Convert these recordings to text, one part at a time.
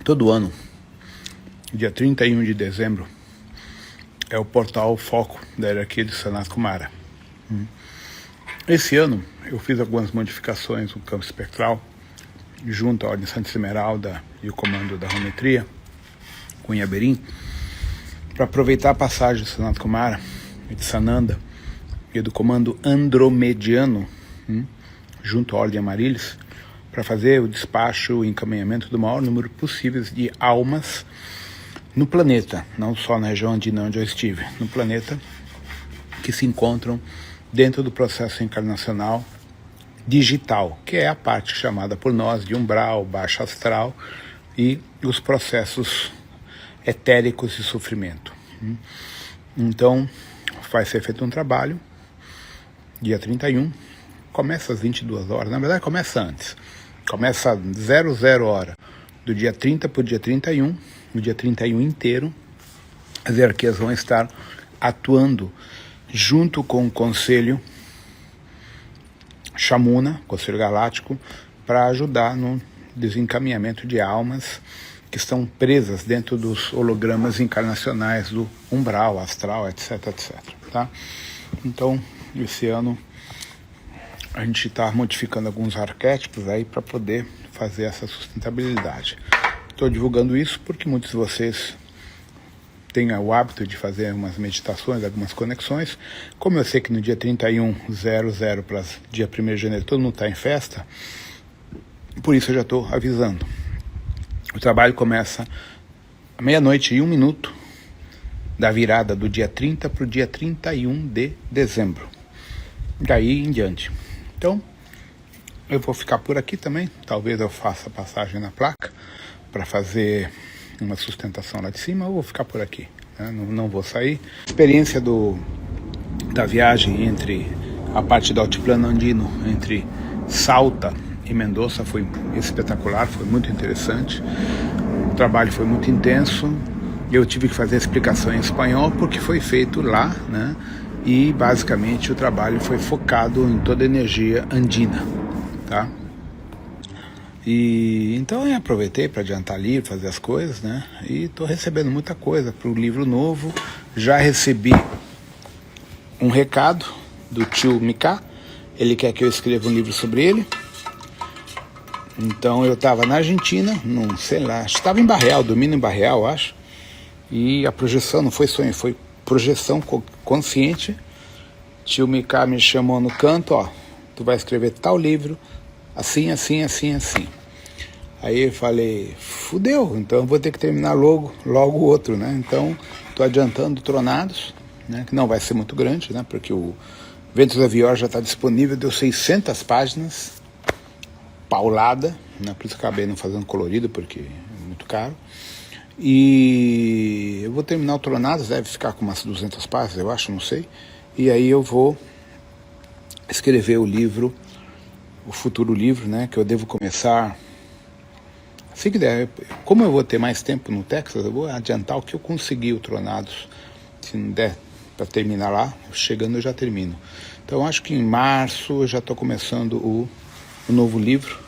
Todo ano, dia 31 de dezembro, é o portal Foco da hierarquia de Sanat Kumara. Esse ano eu fiz algumas modificações no campo espectral, junto à Ordem Santa Esmeralda e o comando da Rometria, com Yaberim, para aproveitar a passagem de Sanat Kumara e de Sananda e do comando andromediano, junto à Ordem Amarilis, para fazer o despacho e encaminhamento do maior número possível de almas no planeta, não só na região andina onde eu estive, no planeta, que se encontram dentro do processo encarnacional digital, que é a parte chamada por nós de umbral, baixa astral e os processos etéricos de sofrimento. Então, vai ser feito um trabalho, dia 31, começa às 22 horas, na verdade começa antes, começa às 00 hora, do dia 30 para o dia 31, no dia 31 inteiro, as hierarquias vão estar atuando junto com o Conselho Shamuna, Conselho Galáctico, para ajudar no desencaminhamento de almas que estão presas dentro dos hologramas encarnacionais do umbral, astral, etc, etc. Tá? Então, esse ano a gente está modificando alguns arquétipos aí para poder fazer essa sustentabilidade. Estou divulgando isso porque muitos de vocês têm o hábito de fazer umas meditações, algumas conexões. Como eu sei que no dia 31/00 para dia 1º de janeiro todo mundo está em festa, por isso eu já estou avisando. O trabalho começa à 00h01 da virada do dia 30 para o dia 31 de dezembro. Daí em diante. Então, eu vou ficar por aqui também. Talvez eu faça a passagem na placa para fazer uma sustentação lá de cima. Eu vou ficar por aqui, né? Não vou sair. A experiência da viagem entre a parte do altiplano andino, entre Salta e Mendoza, foi espetacular, foi muito interessante. O trabalho foi muito intenso. Eu tive que fazer a explicação em espanhol porque foi feito lá, né? E basicamente o trabalho foi focado em toda a energia andina, tá? E então eu aproveitei para adiantar livro, fazer as coisas, né? E estou recebendo muita coisa para o livro novo. Já recebi um recado do tio Mika. Ele quer que eu escreva um livro sobre ele. Então eu estava na Argentina, não sei lá, estava em Barreal, dormindo em Barreal, acho. E a projeção não foi sonho, foi projeção consciente. Tio Mika me chamou no canto, ó, tu vai escrever tal livro, assim, assim, assim, assim. Aí eu falei, fudeu, então eu vou ter que terminar logo o outro, né? Então, tô adiantando Tronados, né? Que não vai ser muito grande, né? Porque o Ventos da Vior já está disponível, deu 600 páginas, paulada, né? Por isso acabei não fazendo colorido, porque é muito caro. E eu vou terminar o Tronados, deve ficar com umas 200 páginas, eu acho, não sei. E aí eu vou escrever o livro, o futuro livro, né? Que eu devo começar, assim que der. Como eu vou ter mais tempo no Texas, eu vou adiantar o que eu consegui o Tronados. Se não der para terminar lá, chegando eu já termino. Então acho que em março eu já estou começando o novo livro.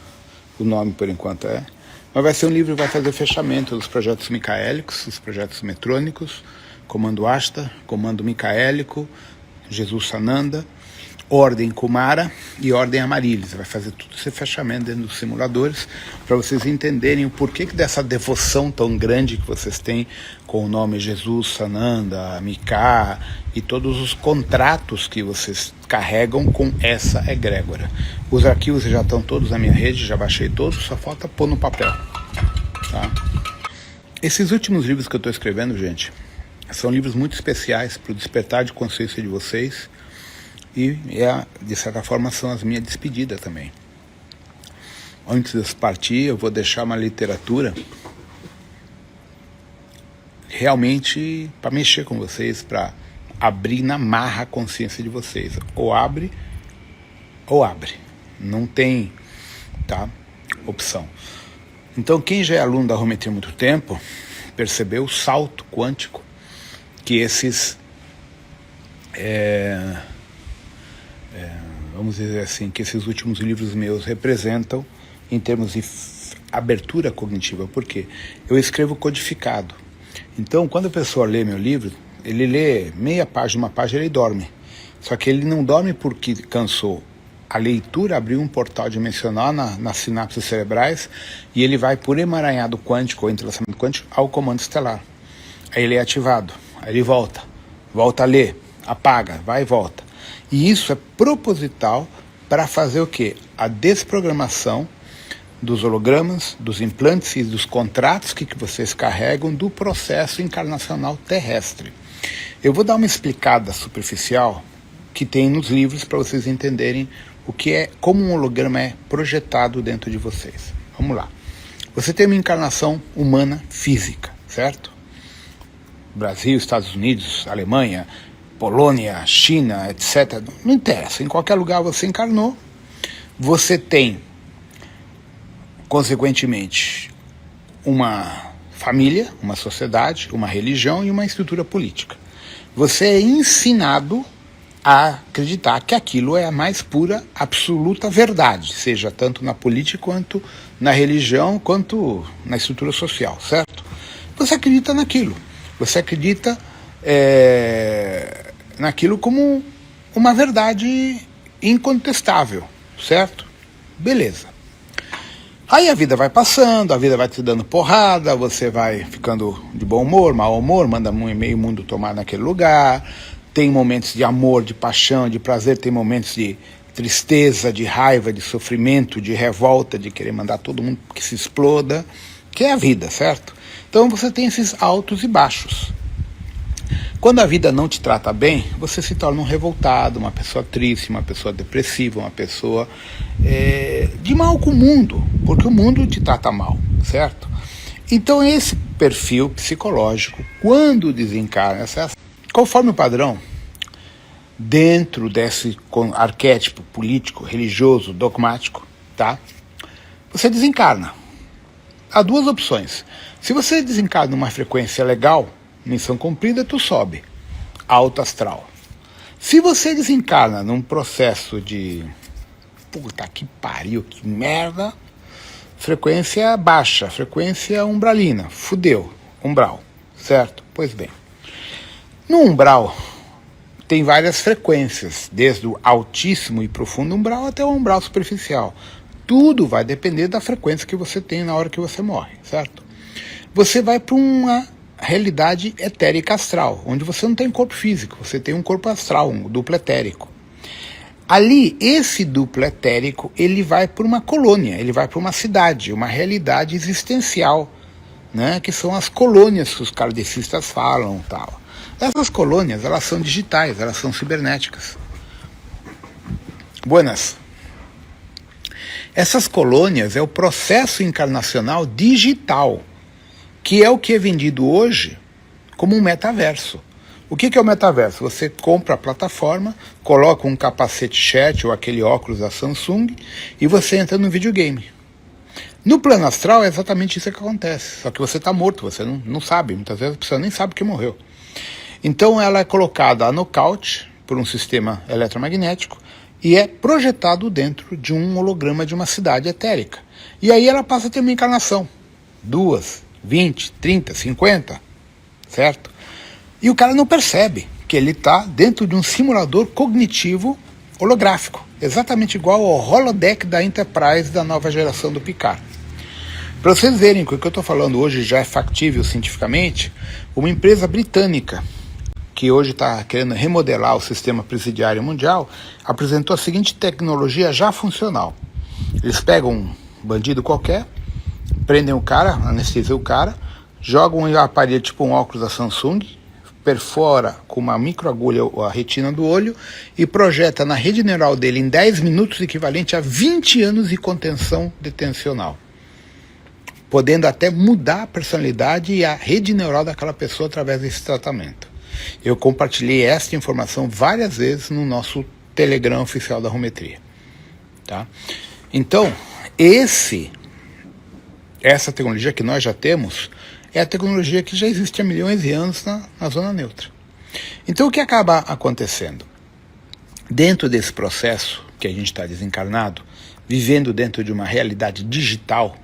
O nome por enquanto é... Mas vai ser um livro que vai fazer fechamento dos projetos micaélicos, dos projetos metrônicos, Comando Ashta, Comando Micaélico, Jesus Sananda, Ordem Kumara e Ordem Amarilis. Vai fazer tudo esse fechamento dentro dos simuladores para vocês entenderem o porquê que dessa devoção tão grande que vocês têm com o nome Jesus, Sananda, Mika e todos os contratos que vocês carregam com essa egrégora. Os arquivos já estão todos na minha rede, já baixei todos, só falta pôr no papel. Tá? Esses últimos livros que eu estou escrevendo, gente, são livros muito especiais para o despertar de consciência de vocês e, de certa forma, são as minhas despedidas também. Antes de partir, eu vou deixar uma literatura realmente para mexer com vocês, para abrir na marra a consciência de vocês. Ou abre, ou abre. Não tem, tá, opção. Então, quem já é aluno da Rometria há muito tempo, percebeu o salto quântico que esses, vamos dizer assim, que esses últimos livros meus representam em termos de abertura cognitiva, porque eu escrevo codificado. Então, quando a pessoa lê meu livro, ele lê meia página, uma página, ele dorme. Só que ele não dorme porque cansou. A leitura abriu um portal dimensional nas sinapses cerebrais e ele vai por emaranhado quântico ou entrelaçamento quântico ao comando estelar. Aí ele é ativado, aí ele volta a ler, apaga, vai e volta. E isso é proposital para fazer o quê? A desprogramação dos hologramas, dos implantes e dos contratos que vocês carregam do processo encarnacional terrestre. Eu vou dar uma explicada superficial que tem nos livros para vocês entenderem o que é, como um holograma é projetado dentro de vocês. Vamos lá. Você tem uma encarnação humana física, certo? Brasil, Estados Unidos, Alemanha, Polônia, China, etc. Não interessa, em qualquer lugar você encarnou. Você tem, consequentemente, uma família, uma sociedade, uma religião e uma estrutura política. Você é ensinado a acreditar que aquilo é a mais pura, absoluta verdade, seja tanto na política quanto na religião, quanto na estrutura social, certo? Você acredita naquilo. Você acredita naquilo como uma verdade incontestável, certo? Beleza. Aí a vida vai passando, a vida vai te dando porrada, você vai ficando de bom humor, mau humor, manda meio mundo tomar naquele lugar, tem momentos de amor, de paixão, de prazer, tem momentos de tristeza, de raiva, de sofrimento, de revolta, de querer mandar todo mundo que se exploda, que é a vida, certo? Então você tem esses altos e baixos. Quando a vida não te trata bem, você se torna um revoltado, uma pessoa triste, uma pessoa depressiva, uma pessoa de mal com o mundo, porque o mundo te trata mal, certo? Então esse perfil psicológico, quando desencarna, conforme o padrão, dentro desse arquétipo político, religioso, dogmático, tá? Você desencarna. Há duas opções. Se você desencarna numa frequência legal, missão cumprida, tu sobe, alto astral. Se você desencarna num processo de puta que pariu, que merda, frequência baixa, frequência umbralina, fudeu, umbral, certo? Pois bem, no umbral tem várias frequências, desde o altíssimo e profundo umbral até o umbral superficial. Tudo vai depender da frequência que você tem na hora que você morre, certo? Você vai para uma realidade etérica astral, onde você não tem corpo físico, você tem um corpo astral, um duplo etérico. Ali, esse duplo etérico, ele vai para uma colônia, ele vai para uma cidade, uma realidade existencial, né, que são as colônias que os kardecistas falam, tal. Essas colônias, elas são digitais, elas são cibernéticas. Buenas. Essas colônias é o processo encarnacional digital, que é o que é vendido hoje como um metaverso. O que é o metaverso? Você compra a plataforma, coloca um capacete chat ou aquele óculos da Samsung e você entra no videogame. No plano astral é exatamente isso que acontece, só que você está morto, você não sabe, muitas vezes a pessoa nem sabe que morreu. Então ela é colocada a nocaute por um sistema eletromagnético e é projetado dentro de um holograma de uma cidade etérica. E aí ela passa a ter uma encarnação, 2, 20, 30, 50, certo? E o cara não percebe que ele está dentro de um simulador cognitivo holográfico, exatamente igual ao holodeck da Enterprise da nova geração do Picard. Para vocês verem que o que eu estou falando hoje já é factível cientificamente, uma empresa britânica, que hoje está querendo remodelar o sistema presidiário mundial, apresentou a seguinte tecnologia já funcional. Eles pegam um bandido qualquer, prendem o cara, anestesiam o cara, jogam um aparelho tipo um óculos da Samsung, perfora com uma microagulha a retina do olho e projeta na rede neural dele em 10 minutos equivalente a 20 anos de contenção detencional, podendo até mudar a personalidade e a rede neural daquela pessoa através desse tratamento. Eu compartilhei esta informação várias vezes no nosso Telegram oficial da Rometria. Tá? Então, essa tecnologia que nós já temos é a tecnologia que já existe há milhões de anos na zona neutra. Então o que acaba acontecendo? Dentro desse processo que a gente está desencarnado, vivendo dentro de uma realidade digital,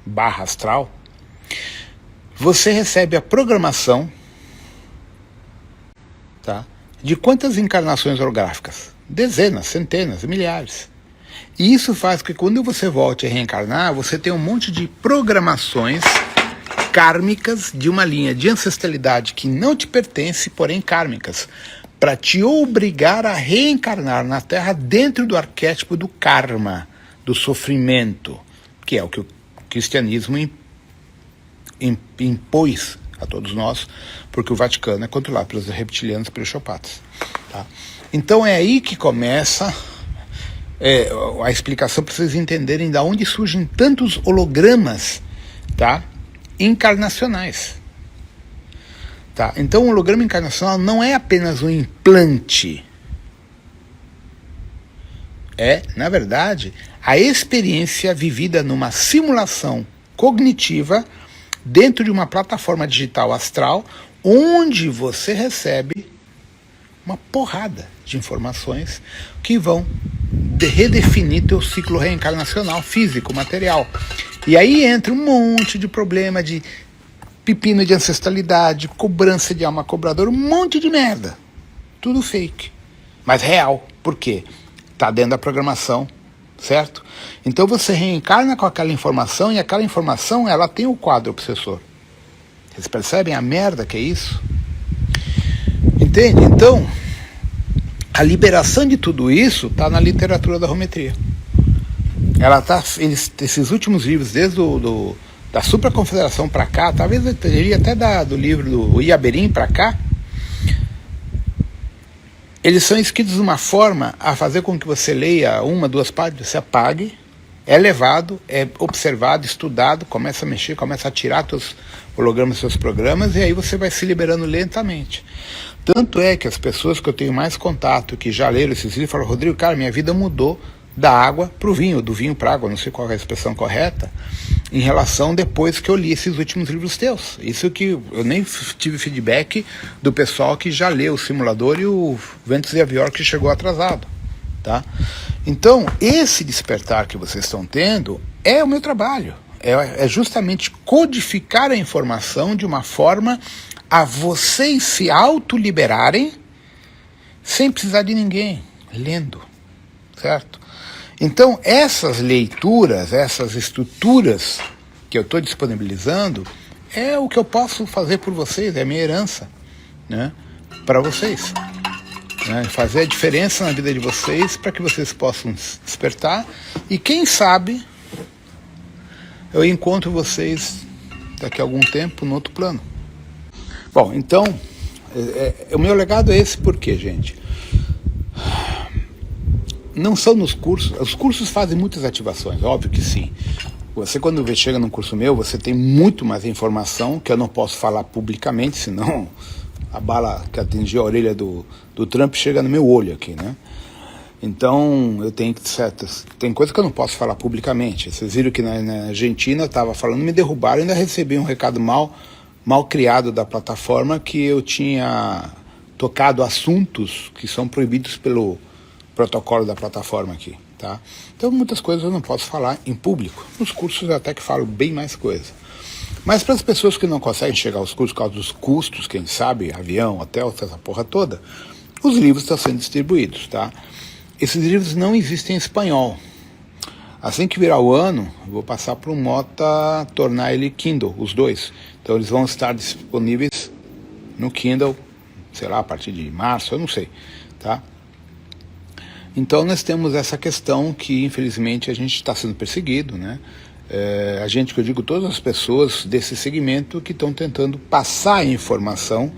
barra astral, você recebe a programação, tá, de quantas encarnações holográficas? Dezenas, centenas, milhares. E isso faz que quando você volte a reencarnar, você tenha um monte de programações kármicas de uma linha de ancestralidade que não te pertence, porém kármicas, para te obrigar a reencarnar na Terra dentro do arquétipo do karma, do sofrimento, que é o que o cristianismo impôs a todos nós, porque o Vaticano é controlado pelos reptilianos e pelos psicopatas. Tá? Então é aí que começa a explicação para vocês entenderem de onde surgem tantos hologramas, tá, encarnacionais. Tá? Então o holograma encarnacional não é apenas um implante. É, na verdade, a experiência vivida numa simulação cognitiva dentro de uma plataforma digital astral, onde você recebe uma porrada de informações que vão redefinir teu ciclo reencarnacional físico, material. E aí entra um monte de problema de pepino de ancestralidade, cobrança de alma cobradora, um monte de merda. Tudo fake, mas real. Por quê? Está dentro da programação, certo? Então você reencarna com aquela informação e aquela informação, ela tem o quadro obsessor. Vocês percebem a merda que é isso? Entende? Então, a liberação de tudo isso está na literatura da Rometria. Ela tá, esses últimos livros, desde da Supraconfederação para cá, talvez eu teria até do livro do Iaberim para cá, eles são escritos de uma forma a fazer com que você leia uma, duas páginas, você apague, é levado, é observado, estudado, começa a mexer, começa a tirar seus hologramas, seus programas, e aí você vai se liberando lentamente. Tanto é que as pessoas que eu tenho mais contato, que já leram esses livros, falam: Rodrigo, cara, minha vida mudou da água para o vinho, do vinho para a água, não sei qual é a expressão correta, em relação depois que eu li esses últimos livros teus. Isso que eu nem tive feedback do pessoal que já leu o Simulador e o Ventos e Avior, que chegou atrasado. Tá? Então, esse despertar que vocês estão tendo é o meu trabalho. É justamente codificar a informação de uma forma a vocês se autoliberarem sem precisar de ninguém, lendo, certo? Então, essas leituras, essas estruturas que eu estou disponibilizando, é o que eu posso fazer por vocês, é a minha herança, né, para vocês. Né, fazer a diferença na vida de vocês, para que vocês possam despertar, e quem sabe eu encontro vocês daqui a algum tempo no outro plano. Bom, então, o meu legado é esse. Por quê, gente? Não são nos cursos. Os cursos fazem muitas ativações, óbvio que sim. Você, quando chega num curso meu, você tem muito mais informação que eu não posso falar publicamente, senão a bala que atingiu a orelha do Trump chega no meu olho aqui, né? Então, eu tenho tem coisas que eu não posso falar publicamente. Vocês viram que na Argentina eu estava falando, me derrubaram, ainda recebi um recado mal criado da plataforma, que eu tinha tocado assuntos que são proibidos pelo protocolo da plataforma aqui, tá? Então, muitas coisas eu não posso falar em público. Nos cursos eu até que falo bem mais coisa. Mas para as pessoas que não conseguem chegar aos cursos por causa dos custos, quem sabe, avião, hotel, essa porra toda, os livros estão sendo distribuídos, tá? Esses livros não existem em espanhol. Assim que virar o ano, eu vou passar para o Mota tornar ele Kindle, os dois. Então eles vão estar disponíveis no Kindle, sei lá, a partir de março, eu não sei, tá? Então nós temos essa questão que, infelizmente, a gente está sendo perseguido, né? A gente, que eu digo, todas as pessoas desse segmento que estão tentando passar a informação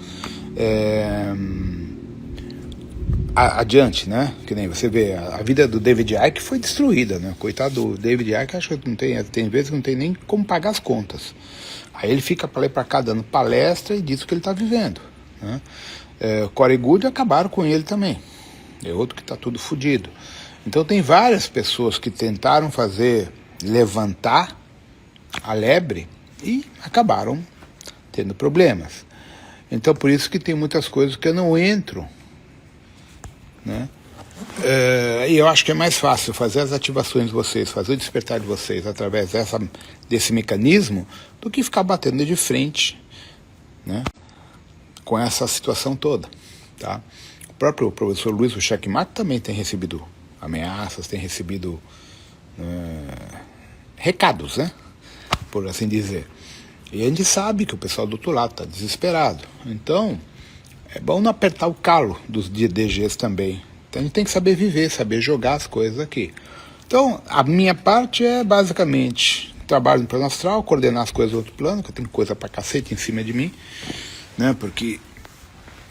adiante, né? Que nem você vê, a vida do David Icke foi destruída, né? Coitado do David Icke, acho que não tem vezes que não tem nem como pagar as contas. Aí ele fica para lá e para cá dando palestra e diz o que ele está vivendo, né? Corey Goode acabaram com ele também. É outro que está tudo fodido. Então tem várias pessoas que tentaram levantar a lebre e acabaram tendo problemas. Então por isso que tem muitas coisas que eu não entro, né, E eu acho que é mais fácil fazer as ativações de vocês, fazer o despertar de vocês através desse mecanismo, do que ficar batendo de frente, né, com essa situação toda. Tá? O próprio professor Luiz Checkmate também tem recebido ameaças, tem recebido recados, né, por assim dizer. E a gente sabe que o pessoal do outro lado está desesperado. Então, é bom não apertar o calo dos DGs também. Então a gente tem que saber viver, saber jogar as coisas aqui. Então, a minha parte é basicamente trabalho no plano astral, coordenar as coisas do outro plano, que eu tenho coisa pra cacete em cima de mim, né, porque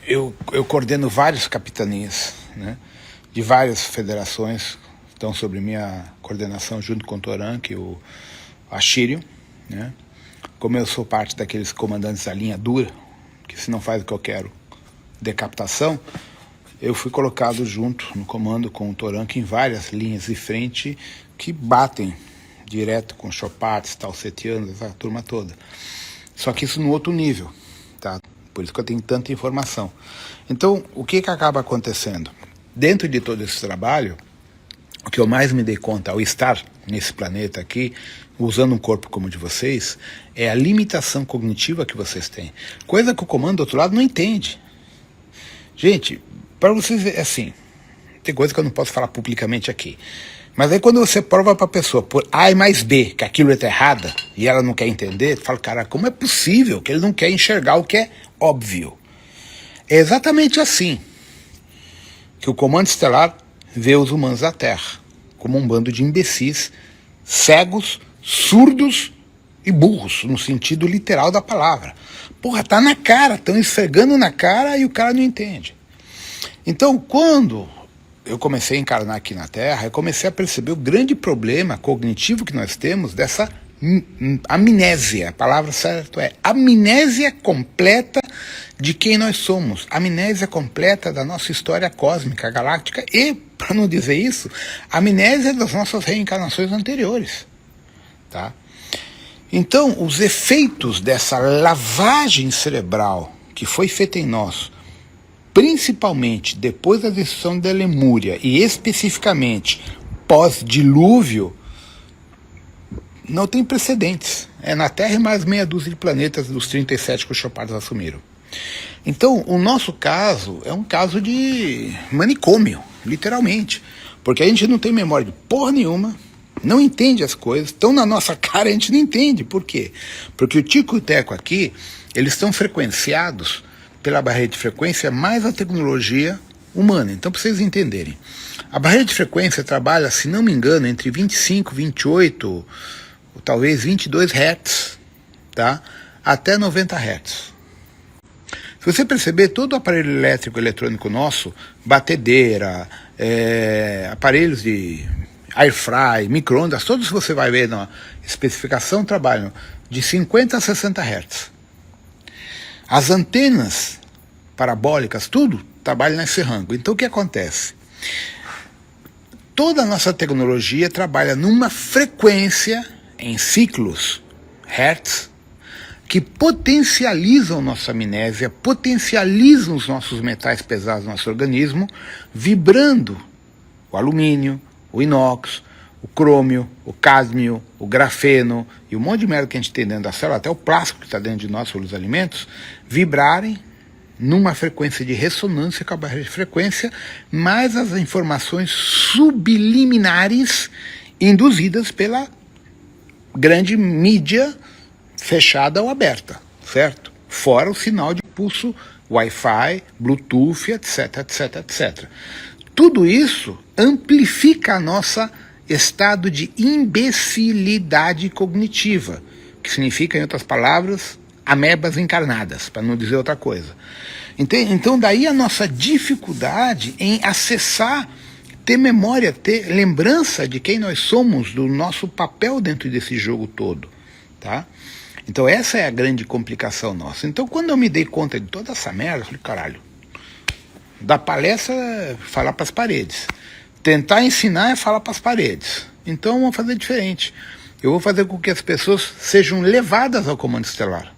eu coordeno várias capitanias, né, de várias federações, estão sobre minha coordenação junto com o Toranque e o Ashírio, né. Como eu sou parte daqueles comandantes da linha dura, que se não faz o que eu quero, decapitação, eu fui colocado junto no comando com o Toranque em várias linhas de frente que batem direto com chopates, talsetianos, a turma toda. Só que isso no outro nível, tá? Por isso que eu tenho tanta informação. Então, o que acaba acontecendo? Dentro de todo esse trabalho, o que eu mais me dei conta ao estar nesse planeta aqui, usando um corpo como o de vocês, é a limitação cognitiva que vocês têm. Coisa que o comando do outro lado não entende. Gente, para vocês verem, assim, tem coisa que eu não posso falar publicamente aqui. Mas aí quando você prova para a pessoa por A mais B que aquilo está errado e ela não quer entender, fala, cara, como é possível que ele não quer enxergar o que é óbvio? É exatamente assim que o Comando Estelar vê os humanos da Terra, como um bando de imbecis, cegos, surdos e burros, no sentido literal da palavra. Porra, tá na cara, estão esfregando na cara e o cara não entende. Então, quando eu comecei a encarnar aqui na Terra, eu comecei a perceber o grande problema cognitivo que nós temos dessa amnésia. A palavra certa é amnésia completa de quem nós somos, amnésia completa da nossa história cósmica, galáctica e, para não dizer isso, amnésia das nossas reencarnações anteriores. Tá? Então, os efeitos dessa lavagem cerebral que foi feita em nós, principalmente depois da destruição da Lemúria e especificamente pós-dilúvio, não tem precedentes. É na Terra e mais meia dúzia de planetas dos 37 que os chopados assumiram. Então, o nosso caso é um caso de manicômio, literalmente. Porque a gente não tem memória de porra nenhuma, não entende as coisas, estão na nossa cara e a gente não entende. Por quê? Porque o Tico e o Teco aqui, eles estão frequenciados pela barreira de frequência mais a tecnologia humana. Então, para vocês entenderem, a barreira de frequência trabalha, se não me engano, entre 25, 28, ou talvez 22 Hz, tá? Até 90 Hz. Se você perceber, todo o aparelho elétrico eletrônico nosso, batedeira, aparelhos de air fry, micro-ondas, todos que você vai ver na especificação trabalham de 50 a 60 Hz. As antenas parabólicas, tudo trabalha nesse rango. Então o que acontece? Toda a nossa tecnologia trabalha numa frequência em ciclos, Hertz, que potencializam nossa amnésia, potencializam os nossos metais pesados no nosso organismo, vibrando o alumínio, o inox, o crômio, o cádmio, o grafeno e um monte de merda que a gente tem dentro da célula, até o plástico que está dentro de nós pelos alimentos, vibrarem numa frequência de ressonância com a barreira de frequência, mais as informações subliminares induzidas pela grande mídia fechada ou aberta, certo? Fora o sinal de pulso Wi-Fi, Bluetooth, etc, etc, etc. Tudo isso amplifica a nossa estado de imbecilidade cognitiva, que significa, em outras palavras, amebas encarnadas, para não dizer outra coisa. Então daí a nossa dificuldade em acessar, ter memória, ter lembrança de quem nós somos, do nosso papel dentro desse jogo todo, tá? Então essa é a grande complicação nossa. Então quando eu me dei conta de toda essa merda, eu falei, caralho, dar palestra é falar para as paredes. Tentar ensinar é falar para as paredes. Então eu vou fazer diferente. Eu vou fazer com que as pessoas sejam levadas ao comando estelar.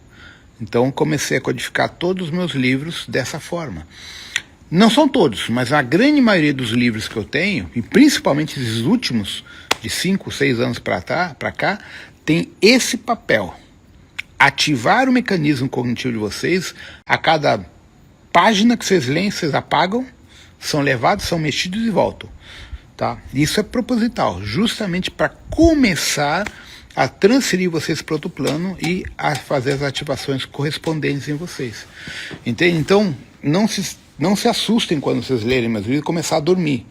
Então comecei a codificar todos os meus livros dessa forma. Não são todos, mas a grande maioria dos livros que eu tenho, e principalmente esses últimos, de 5, 6 anos para cá, tem esse papel. Ativar o mecanismo cognitivo de vocês. A cada página que vocês leem, vocês apagam, são levados, são mexidos e voltam. Tá? Isso é proposital, justamente para começar a transferir vocês para outro plano e a fazer as ativações correspondentes em vocês. Entende? Então, não se assustem quando vocês lerem meus livros e começar a dormir.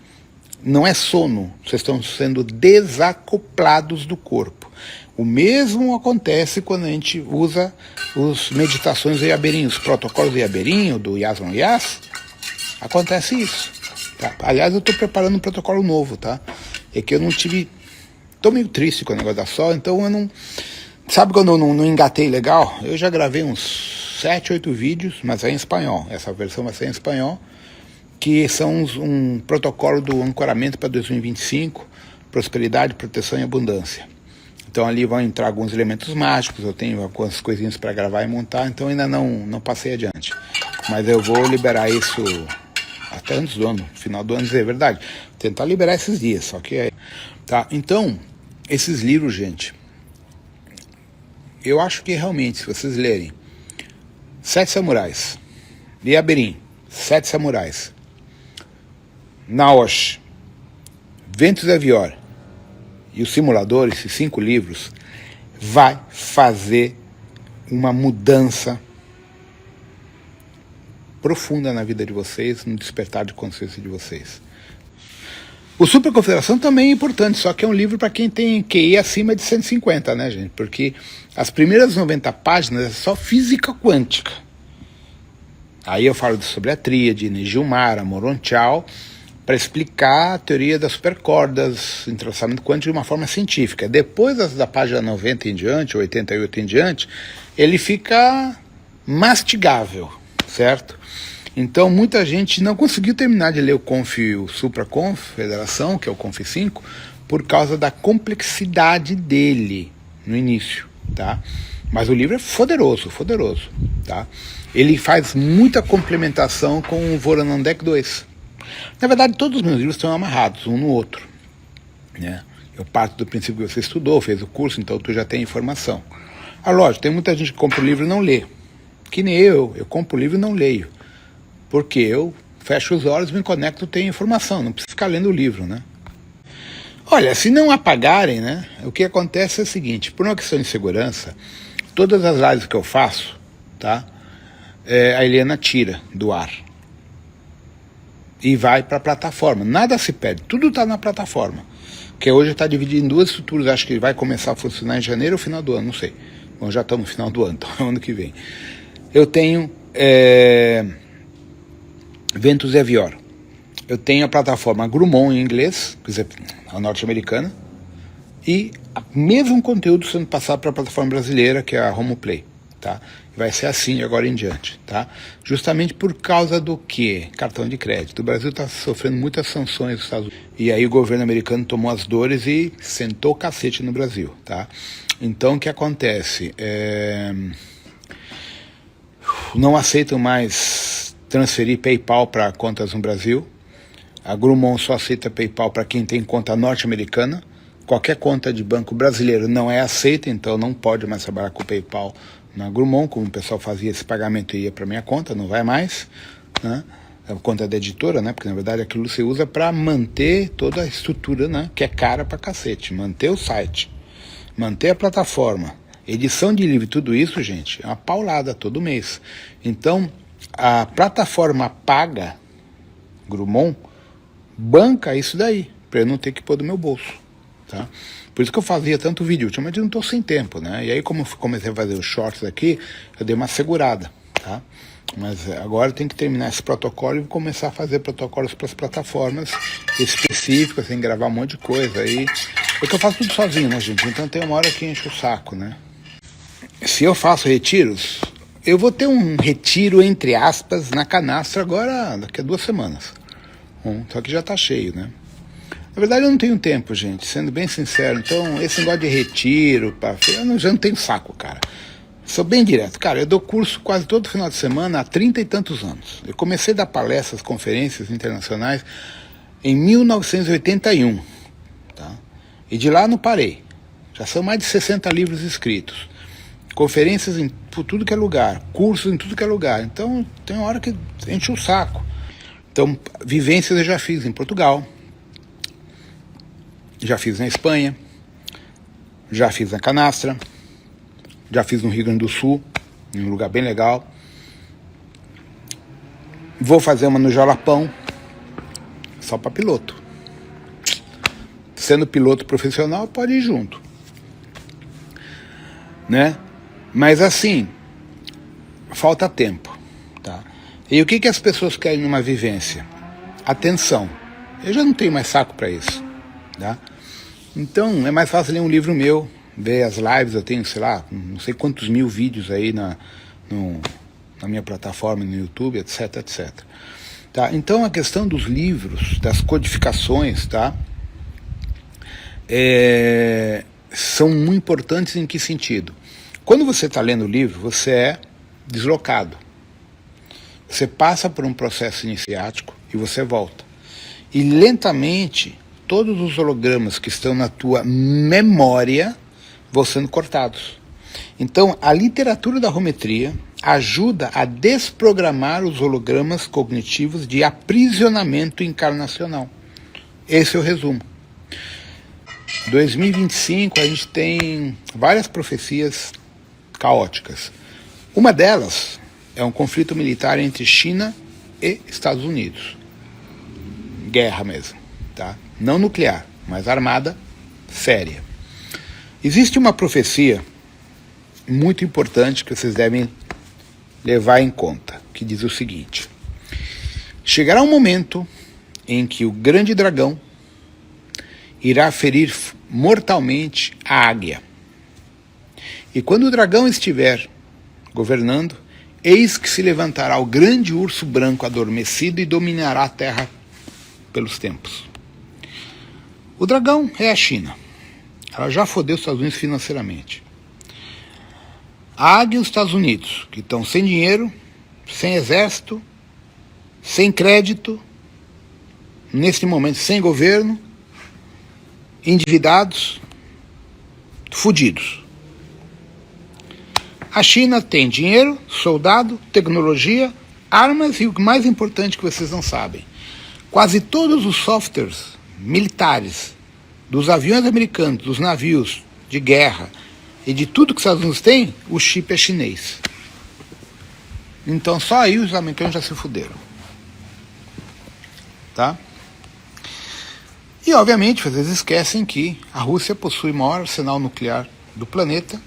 Não é sono, vocês estão sendo desacoplados do corpo. O mesmo acontece quando a gente usa as meditações Iabeirinho, os protocolos de Iabeirinho, do Yasman Yas. Acontece isso. Tá? Aliás, eu estou preparando um protocolo novo, tá? É que eu não tive... Estou meio triste com o negócio da sol, então eu não... Sabe quando eu não engatei legal? Eu já gravei uns 7, 8 vídeos, mas é em espanhol. Essa versão vai ser em espanhol, que são um protocolo do ancoramento para 2025, prosperidade, proteção e abundância. Então ali vão entrar alguns elementos mágicos, eu tenho algumas coisinhas para gravar e montar, então ainda não passei adiante. Mas eu vou liberar isso até antes do ano, final do ano, é verdade. Tentar liberar esses dias, só que é... Tá? Então, esses livros, gente, eu acho que realmente, se vocês lerem Sete Samurais, Iabeirin, Sete Samurais, Naosh, Ventos de Avior e os Simuladores, esses 5 livros, vai fazer uma mudança profunda na vida de vocês, no despertar de consciência de vocês. O Superconfederação também é importante, só que é um livro para quem tem QI acima de 150, né, gente? Porque as primeiras 90 páginas é só física quântica. Aí eu falo sobre a tríade, Nijumara, Morontial, para explicar a teoria das supercordas, entrelaçamento quântico de uma forma científica. Depois da página 90 em diante, 88 em diante, ele fica mastigável, certo? Então muita gente não conseguiu terminar de ler o Supra Confederação, que é o Conf 5, por causa da complexidade dele no início, tá? Mas o livro é poderoso, tá? Ele faz muita complementação com o Voronandek 2. Na verdade, todos os meus livros estão amarrados um no outro, né? Eu parto do princípio que você estudou, fez o curso, então tu já tem informação. Ah, lógico, tem muita gente que compra o livro e não lê. Que nem eu compro o livro e não leio. Porque eu fecho os olhos, me conecto, tenho informação, não preciso ficar lendo o livro, né? Olha, se não apagarem, né, o que acontece é o seguinte, por uma questão de segurança, todas as lives que eu faço, tá, a Helena tira do ar e vai para a plataforma. Nada se perde, tudo está na plataforma, que hoje está dividido em 2 estruturas, acho que vai começar a funcionar em janeiro ou final do ano, não sei. Bom, já estamos no final do ano, então ano que vem. Eu tenho Ventos de Avior. Eu tenho a plataforma Grumon em inglês, quer dizer, a norte-americana, e o mesmo conteúdo sendo passado para a plataforma brasileira, que é a Homoplay, tá? Vai ser assim agora em diante, tá? Justamente por causa do que? Cartão de crédito. O Brasil está sofrendo muitas sanções dos Estados Unidos. E aí o governo americano tomou as dores e sentou o cacete no Brasil, tá? Então o que acontece? Não aceitam mais transferir PayPal para contas no Brasil. A Grumon só aceita PayPal para quem tem conta norte-americana. Qualquer conta de banco brasileiro não é aceita, então não pode mais trabalhar com PayPal na Grumon, como o pessoal fazia esse pagamento e ia para minha conta, não vai mais, né? A conta da editora, né? Porque na verdade aquilo você usa para manter toda a estrutura, né? Que é cara pra cacete, manter o site, manter a plataforma, edição de livro, tudo isso, gente, é uma paulada todo mês. Então, a plataforma paga, Grumon, banca isso daí, para eu não ter que pôr do meu bolso, tá? Por isso que eu fazia tanto vídeo, ultimamente eu não estou sem tempo, né? E aí como eu comecei a fazer os shorts aqui, eu dei uma segurada, tá? Mas agora eu tenho que terminar esse protocolo e começar a fazer protocolos para as plataformas específicas, sem gravar um monte de coisa aí. Porque eu faço tudo sozinho, né, gente? Então tem uma hora que enche o saco, né? Se eu faço retiros, eu vou ter um retiro, entre aspas, na canastra agora, daqui a 2 semanas. Só que já tá cheio, né? Na verdade eu não tenho tempo, gente, sendo bem sincero. Então esse negócio de retiro, já não tenho saco, cara. Sou bem direto. Cara, eu dou curso quase todo final de semana há 30 e tantos anos. Eu comecei a dar palestras, conferências internacionais em 1981. Tá? E de lá não parei. Já são mais de 60 livros escritos. Conferências por tudo que é lugar. Cursos em tudo que é lugar. Então, tem uma hora que enche o saco. Então, vivências eu já fiz em Portugal. Já fiz na Espanha. Já fiz na Canastra. Já fiz no Rio Grande do Sul, em um lugar bem legal. Vou fazer uma no Jalapão, só para piloto. Sendo piloto profissional, pode ir junto. Né? Mas assim, falta tempo. Tá? E o que as pessoas querem numa vivência? Atenção. Eu já não tenho mais saco para isso. Tá? Então, é mais fácil ler um livro meu, ver as lives. Eu tenho, sei lá, não sei quantos mil vídeos aí na minha plataforma, no YouTube, etc, etc. Tá? Então a questão dos livros, das codificações, tá? São muito importantes em que sentido? Quando você está lendo o livro, você é deslocado. Você passa por um processo iniciático e você volta. E lentamente, todos os hologramas que estão na tua memória vão sendo cortados. Então, a literatura da holometria ajuda a desprogramar os hologramas cognitivos de aprisionamento encarnacional. Esse é o resumo. 2025 a gente tem várias profecias caóticas. Uma delas é um conflito militar entre China e Estados Unidos. Guerra mesmo, tá? Não nuclear, mas armada, séria. Existe uma profecia muito importante que vocês devem levar em conta, que diz o seguinte: chegará um momento em que o grande dragão irá ferir mortalmente a águia. E quando o dragão estiver governando, eis que se levantará o grande urso branco adormecido e dominará a terra pelos tempos. O dragão é a China. Ela já fodeu os Estados Unidos financeiramente. A águia e os Estados Unidos, que estão sem dinheiro, sem exército, sem crédito, nesse momento sem governo, endividados, fudidos. A China tem dinheiro, soldado, tecnologia, armas e o mais importante que vocês não sabem. Quase todos os softwares militares dos aviões americanos, dos navios de guerra e de tudo que os Estados Unidos têm, o chip é chinês. Então só aí os americanos já se fuderam. Tá? E obviamente vocês esquecem que a Rússia possui o maior arsenal nuclear do planeta,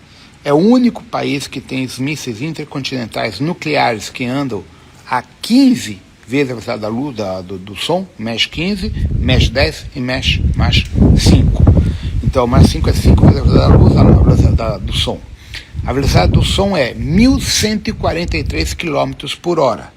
é o único país que tem os mísseis intercontinentais nucleares que andam a 15 vezes a velocidade da luz, do som, Mach 15, Mach 10 e Mach 5. Então, Mach 5 é 5 vezes a velocidade da luz, a velocidade do som. A velocidade do som é 1.143 km por hora,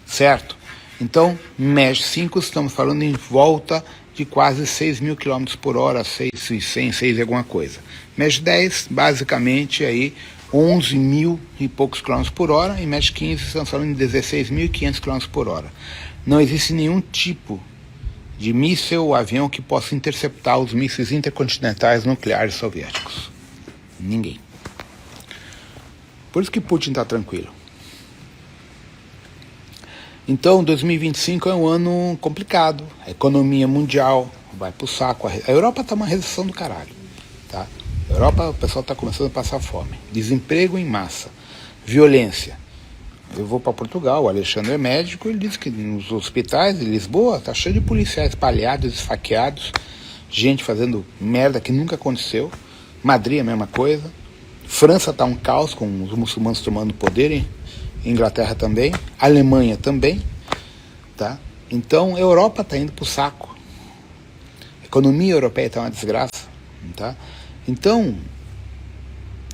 certo? Então, Mach 5, estamos falando em volta de quase 6.000 km por hora, 6.100, 6 e alguma coisa. Mach 10, basicamente, aí 11.000 e poucos quilômetros por hora, e Mach 15 estamos falando em 16.500 km por hora. Não existe nenhum tipo de míssil ou avião que possa interceptar os mísseis intercontinentais nucleares soviéticos. Ninguém. Por isso que Putin está tranquilo. Então, 2025 é um ano complicado. A economia mundial vai pro saco. A Europa está uma recessão do caralho. Tá? A Europa, o pessoal está começando a passar fome. Desemprego em massa. Violência. Eu vou para Portugal, o Alexandre é médico, ele diz que nos hospitais de Lisboa está cheio de policiais espalhados, esfaqueados, gente fazendo merda que nunca aconteceu. Madrid é a mesma coisa. França está um caos, com os muçulmanos tomando poder, hein? Inglaterra também, Alemanha também, tá? Então a Europa está indo pro saco. A economia europeia está uma desgraça, tá? Então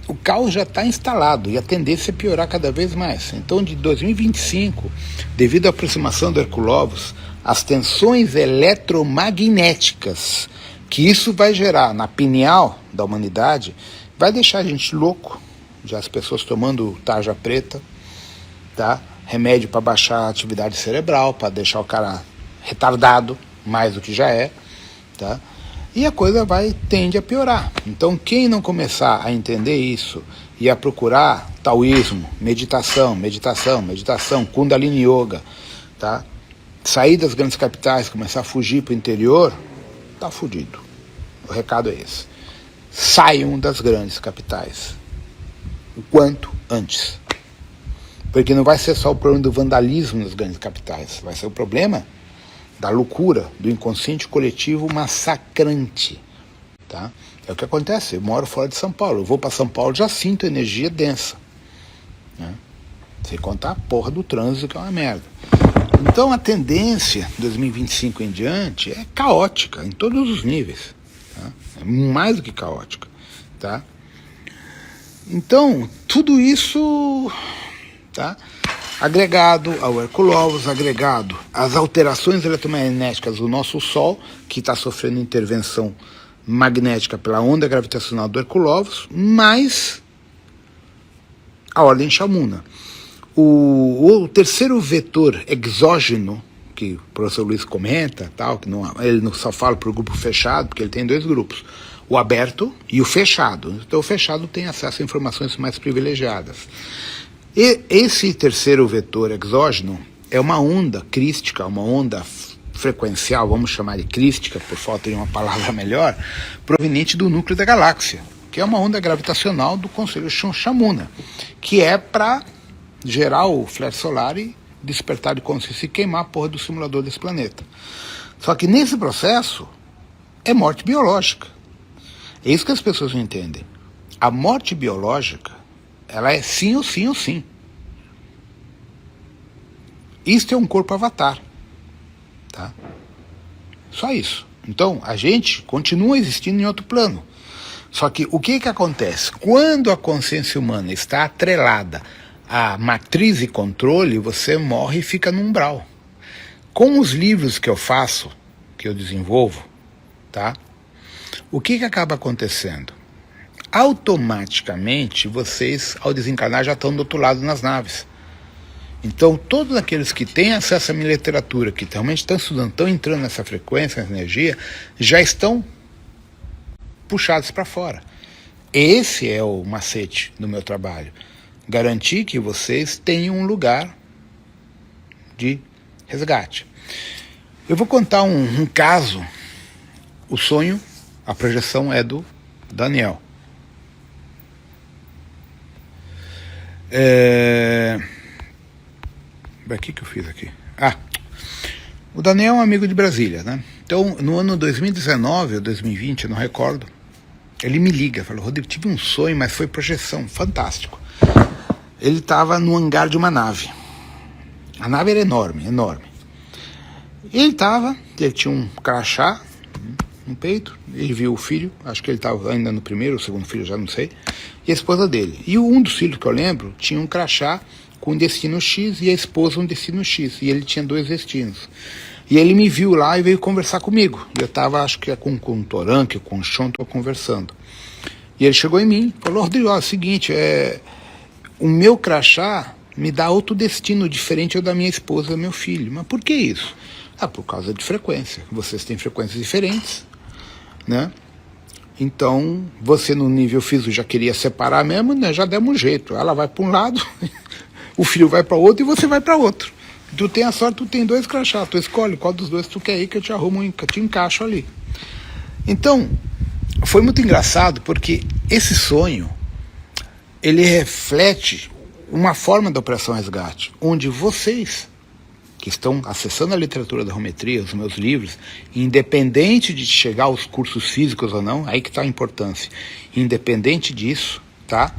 o caos já está instalado e a tendência é piorar cada vez mais. Então, de 2025, devido à aproximação do Herculobos, as tensões eletromagnéticas que isso vai gerar na pineal da humanidade vai deixar a gente louco, já as pessoas tomando tarja preta, tá? Remédio para baixar a atividade cerebral, para deixar o cara retardado, mais do que já é, tá? E a coisa tende a piorar. Então, quem não começar a entender isso e a procurar taoísmo, meditação, Kundalini Yoga, tá? Sair das grandes capitais, começar a fugir para o interior, tá fudido. O recado é esse. Saiam das grandes capitais o quanto antes. Porque não vai ser só o problema do vandalismo nas grandes capitais, vai ser o problema da loucura, do inconsciente coletivo massacrante, tá? É o que acontece. Eu moro fora de São Paulo, eu vou para São Paulo, já sinto energia densa, né? Sem contar a porra do trânsito, que é uma merda. Então a tendência 2025 em diante é caótica em todos os níveis, tá? É mais do que caótica, tá? Então tudo isso, tá? Agregado ao Herculóvis, agregado às alterações eletromagnéticas do nosso Sol, que está sofrendo intervenção magnética pela onda gravitacional do Herculóvis, mais a ordem Shamuna. O terceiro vetor exógeno, que o professor Luiz comenta, tal, que não, ele não só fala para o grupo fechado, porque ele tem dois grupos, o aberto e o fechado. Então o fechado tem acesso a informações mais privilegiadas. E esse terceiro vetor exógeno é uma onda crística, uma onda frequencial, vamos chamar de crística, por falta de uma palavra melhor, proveniente do núcleo da galáxia, que é uma onda gravitacional do Conselho Shamuna, que é para gerar o flare solar e despertar de consciência e queimar a porra do simulador desse planeta. Só que nesse processo é morte biológica. É isso que as pessoas não entendem. A morte biológica, ela é sim ou sim ou sim. Isto é um corpo avatar, tá? Só isso. Então, a gente continua existindo em outro plano. Só que o que acontece? Quando a consciência humana está atrelada à matriz e controle, você morre e fica no umbral. Com os livros que eu faço, que eu desenvolvo, tá? O que acaba acontecendo? Automaticamente, vocês, ao desencarnar, já estão do outro lado nas naves. Então, todos aqueles que têm acesso à minha literatura, que realmente estão estudando, estão entrando nessa frequência, nessa energia, já estão puxados para fora. Esse é o macete do meu trabalho. Garantir que vocês tenham um lugar de resgate. Eu vou contar um caso. O sonho, a projeção é do Daniel. O que eu fiz aqui? O Daniel é um amigo de Brasília, né? Então, no ano 2019 ou 2020, eu não recordo, ele me liga, falou: Rodrigo, tive um sonho, mas foi projeção, fantástico. Ele estava no hangar de uma nave. A nave era enorme, enorme. Ele tinha um crachá no peito, ele viu o filho, acho que ele estava ainda no primeiro ou segundo filho, já não sei, e a esposa dele. E um dos filhos que eu lembro tinha um crachá com um destino X e a esposa um destino X, e ele tinha 2 destinos. E ele me viu lá e veio conversar comigo. Eu estava, acho que com o Toranque, com o Chon, conversando. E ele chegou em mim e falou: Rodrigo, é o seguinte, o meu crachá me dá outro destino diferente ao da minha esposa e do meu filho. Mas por que isso? Por causa de frequência. Vocês têm frequências diferentes, né? Então, você no nível físico já queria separar mesmo, né? Já demos um jeito. Ela vai para um lado, o filho vai para outro e você vai para outro. Tu tem a sorte, tu tem 2 crachás, tu escolhe qual dos 2 tu quer ir, que eu te arrumo, te encaixo ali. Então, foi muito engraçado, porque esse sonho, ele reflete uma forma da Operação Resgate, onde vocês, que estão acessando a literatura da Rometria, os meus livros, independente de chegar aos cursos físicos ou não, aí que está a importância, independente disso, tá?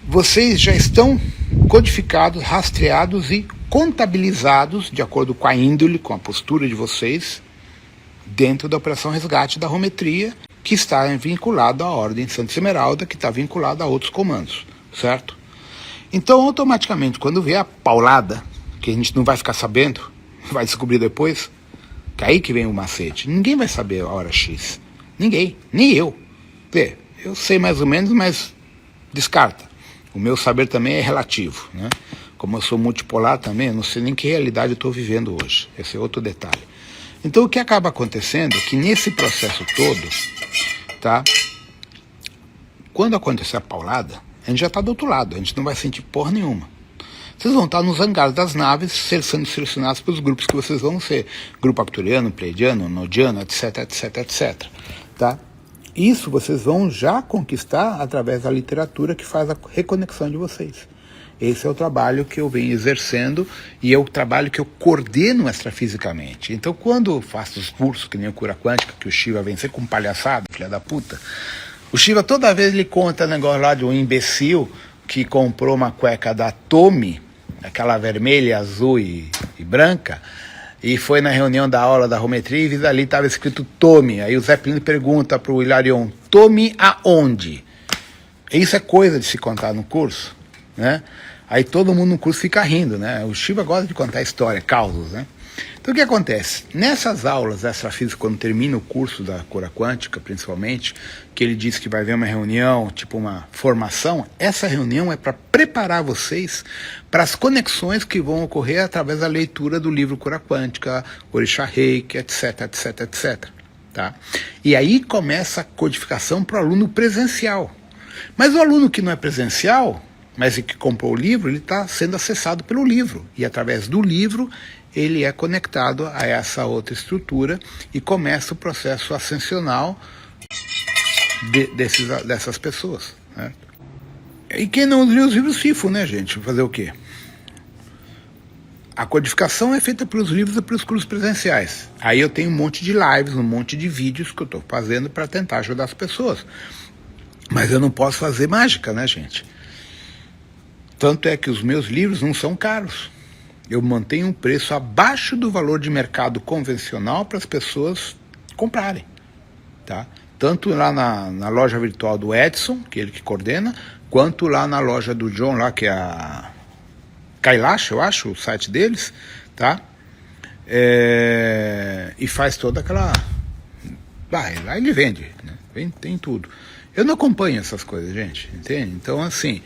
Vocês já estão codificados, rastreados e contabilizados, de acordo com a índole, com a postura de vocês, dentro da Operação Resgate da Rometria, que está vinculado à Ordem Santa Esmeralda, que está vinculado a outros comandos, certo? Então, automaticamente, quando vier a paulada, que a gente não vai ficar sabendo, vai descobrir depois, que é aí que vem o macete. Ninguém vai saber a hora X. Ninguém, nem eu. Eu sei mais ou menos, mas descarta. O meu saber também é relativo, né? Como eu sou multipolar também, eu não sei nem que realidade eu estou vivendo hoje. Esse é outro detalhe. Então o que acaba acontecendo é que nesse processo todo, tá? Quando acontecer a paulada, a gente já está do outro lado, a gente não vai sentir porra nenhuma. Vocês vão estar nos hangares das naves, sendo selecionados pelos grupos que vocês vão ser. Grupo arcturiano, pleiadiano, nodiano, etc, etc, etc. Tá? Isso vocês vão já conquistar através da literatura que faz a reconexão de vocês. Esse é o trabalho que eu venho exercendo e é o trabalho que eu coordeno extrafisicamente. Então, quando eu faço os cursos, que nem o Cura Quântica, que o Shiva vem ser com palhaçada, filha da puta, o Shiva toda vez ele conta negócio lá de um imbecil que comprou uma cueca da Tommy, aquela vermelha, azul e branca, e foi na reunião da aula da Rometria e ali estava escrito Tommy. Aí o Zeppelin pergunta para o Hilarion, Tommy aonde? Isso é coisa de se contar no curso, né? Aí todo mundo no curso fica rindo, né? O Shiva gosta de contar história, causos, né? Então o que acontece? Nessas aulas extrafísicas, quando termina o curso da Cura Quântica, principalmente, que ele diz que vai haver uma reunião, tipo uma formação, essa reunião é para preparar vocês para as conexões que vão ocorrer através da leitura do livro Cura Quântica, Orixá Reiki, etc, etc, etc. Tá? E aí começa a codificação para o aluno presencial. Mas o aluno que não é presencial, mas que comprou o livro, ele está sendo acessado pelo livro. E através do livro, ele é conectado a essa outra estrutura e começa o processo ascensional dessas pessoas. Né? E quem não lê os livros FIFO, né, gente? Fazer o quê? A codificação é feita pelos livros e pelos cursos presenciais. Aí eu tenho um monte de lives, um monte de vídeos que eu estou fazendo para tentar ajudar as pessoas. Mas eu não posso fazer mágica, né, gente? Tanto é que os meus livros não são caros. Eu mantenho um preço abaixo do valor de mercado convencional para as pessoas comprarem. Tá? Tanto lá na loja virtual do Edson, que é ele que coordena, quanto lá na loja do John, lá, que é a Kailash, eu acho, o site deles, tá? E faz toda aquela... lá ele vende, né? Tem tudo. Eu não acompanho essas coisas, gente, entende? Então, assim,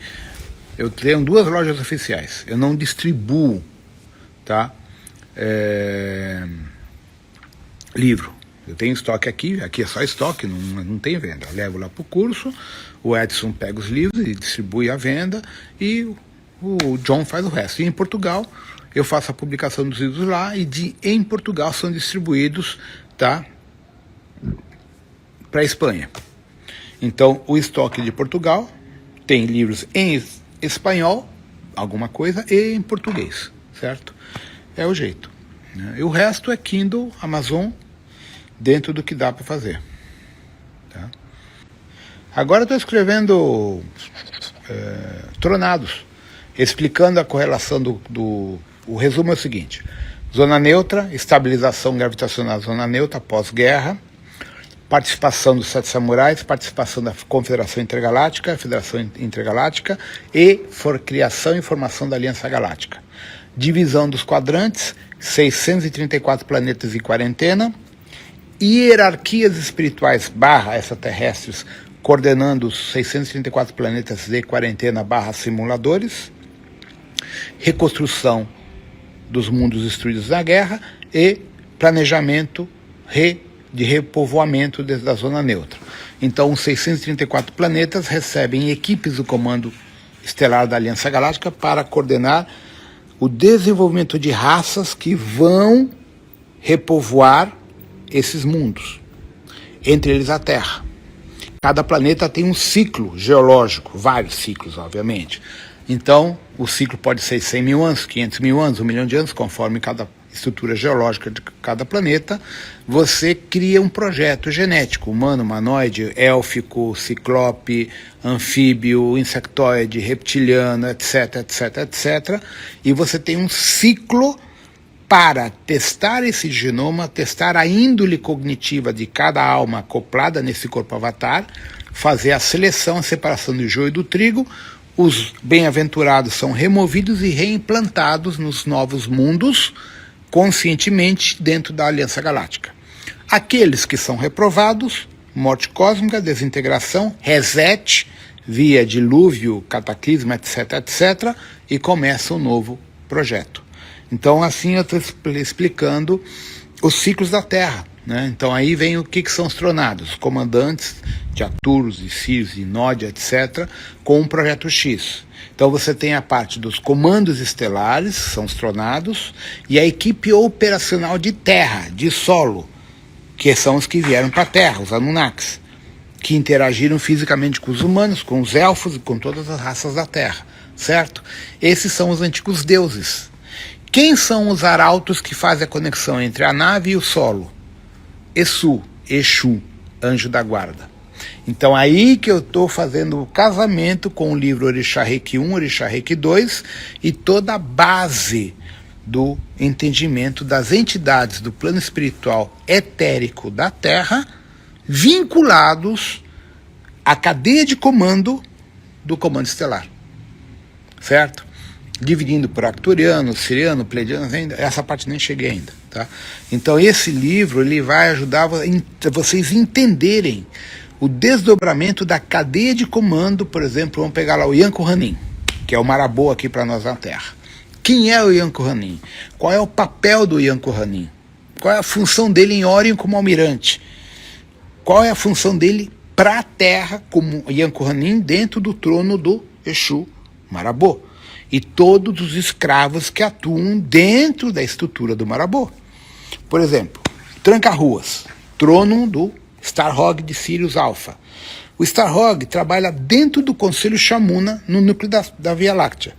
eu tenho 2 lojas oficiais, eu não distribuo, tá? Livro. Eu tenho estoque aqui é só estoque, não tem venda. Eu levo lá para o curso, o Edson pega os livros e distribui a venda, e o John faz o resto. E em Portugal, eu faço a publicação dos livros lá, e em Portugal são distribuídos, tá, para a Espanha. Então, o estoque de Portugal tem livros em espanhol, alguma coisa, e em português, certo? É o jeito. Né? E o resto é Kindle, Amazon, dentro do que dá para fazer. Tá? Agora estou escrevendo Tronados, explicando a correlação o resumo é o seguinte: zona neutra, estabilização gravitacional zona neutra pós-guerra, participação dos 7 samurais, participação da Confederação Intergaláctica, Federação Intergaláctica e criação e formação da Aliança Galáctica. Divisão dos quadrantes, 634 planetas em quarentena, hierarquias espirituais / extraterrestres coordenando os 634 planetas de quarentena / simuladores, reconstrução dos mundos destruídos na guerra e planejamento de repovoamento da zona neutra. Então, os 634 planetas recebem equipes do Comando Estelar da Aliança Galáctica para coordenar o desenvolvimento de raças que vão repovoar esses mundos, entre eles a Terra. Cada planeta tem um ciclo geológico, vários ciclos, obviamente. Então, o ciclo pode ser 100 mil anos, 500 mil anos, 1 milhão de anos, conforme cada estrutura geológica de cada planeta. Você cria um projeto genético, humano, humanoide, élfico, ciclope, anfíbio, insectoide, reptiliano, etc, etc, etc. E você tem um ciclo para testar esse genoma, testar a índole cognitiva de cada alma acoplada nesse corpo avatar, fazer a seleção, a separação do joio e do trigo. Os bem-aventurados são removidos e reimplantados nos novos mundos, conscientemente dentro da Aliança Galáctica. Aqueles que são reprovados, morte cósmica, desintegração, reset, via dilúvio, cataclisma, etc., etc., e começa um novo projeto. Então, assim, eu estou explicando os ciclos da Terra, né? Então, aí vem o que são os tronados, os comandantes de Arcturus, de Sirius, de Nódia, etc., com um projeto X. Então, você tem a parte dos comandos estelares, são os tronados, e a equipe operacional de terra, de solo, que são os que vieram para a Terra, os Anunnakis, que interagiram fisicamente com os humanos, com os elfos e com todas as raças da Terra, certo? Esses são os antigos deuses. Quem são os arautos que fazem a conexão entre a nave e o solo? Exu, anjo da guarda. Então aí que eu estou fazendo o casamento com o livro Orixá Reiki 1, Orixá Reiki 2 e toda a base do entendimento das entidades do plano espiritual etérico da Terra vinculados à cadeia de comando do comando estelar, certo? Dividindo por arcturiano, siriano, pleiadiano, essa parte nem cheguei ainda, tá? Então esse livro ele vai ajudar vocês entenderem o desdobramento da cadeia de comando. Por exemplo, vamos pegar lá o Yanko Hanin, que é o marabô aqui para nós na Terra. Quem é o Yanko Hanin? Qual é o papel do Yanko Hanin? Qual é a função dele em Orion como almirante? Qual é a função dele para a Terra como Yanko Hanin dentro do trono do Exu Marabô? E todos os escravos que atuam dentro da estrutura do Marabô. Por exemplo, Tranca-Ruas, trono do Starhog de Sirius Alpha. O Starhog trabalha dentro do Conselho Shamuna, no núcleo da Via Láctea.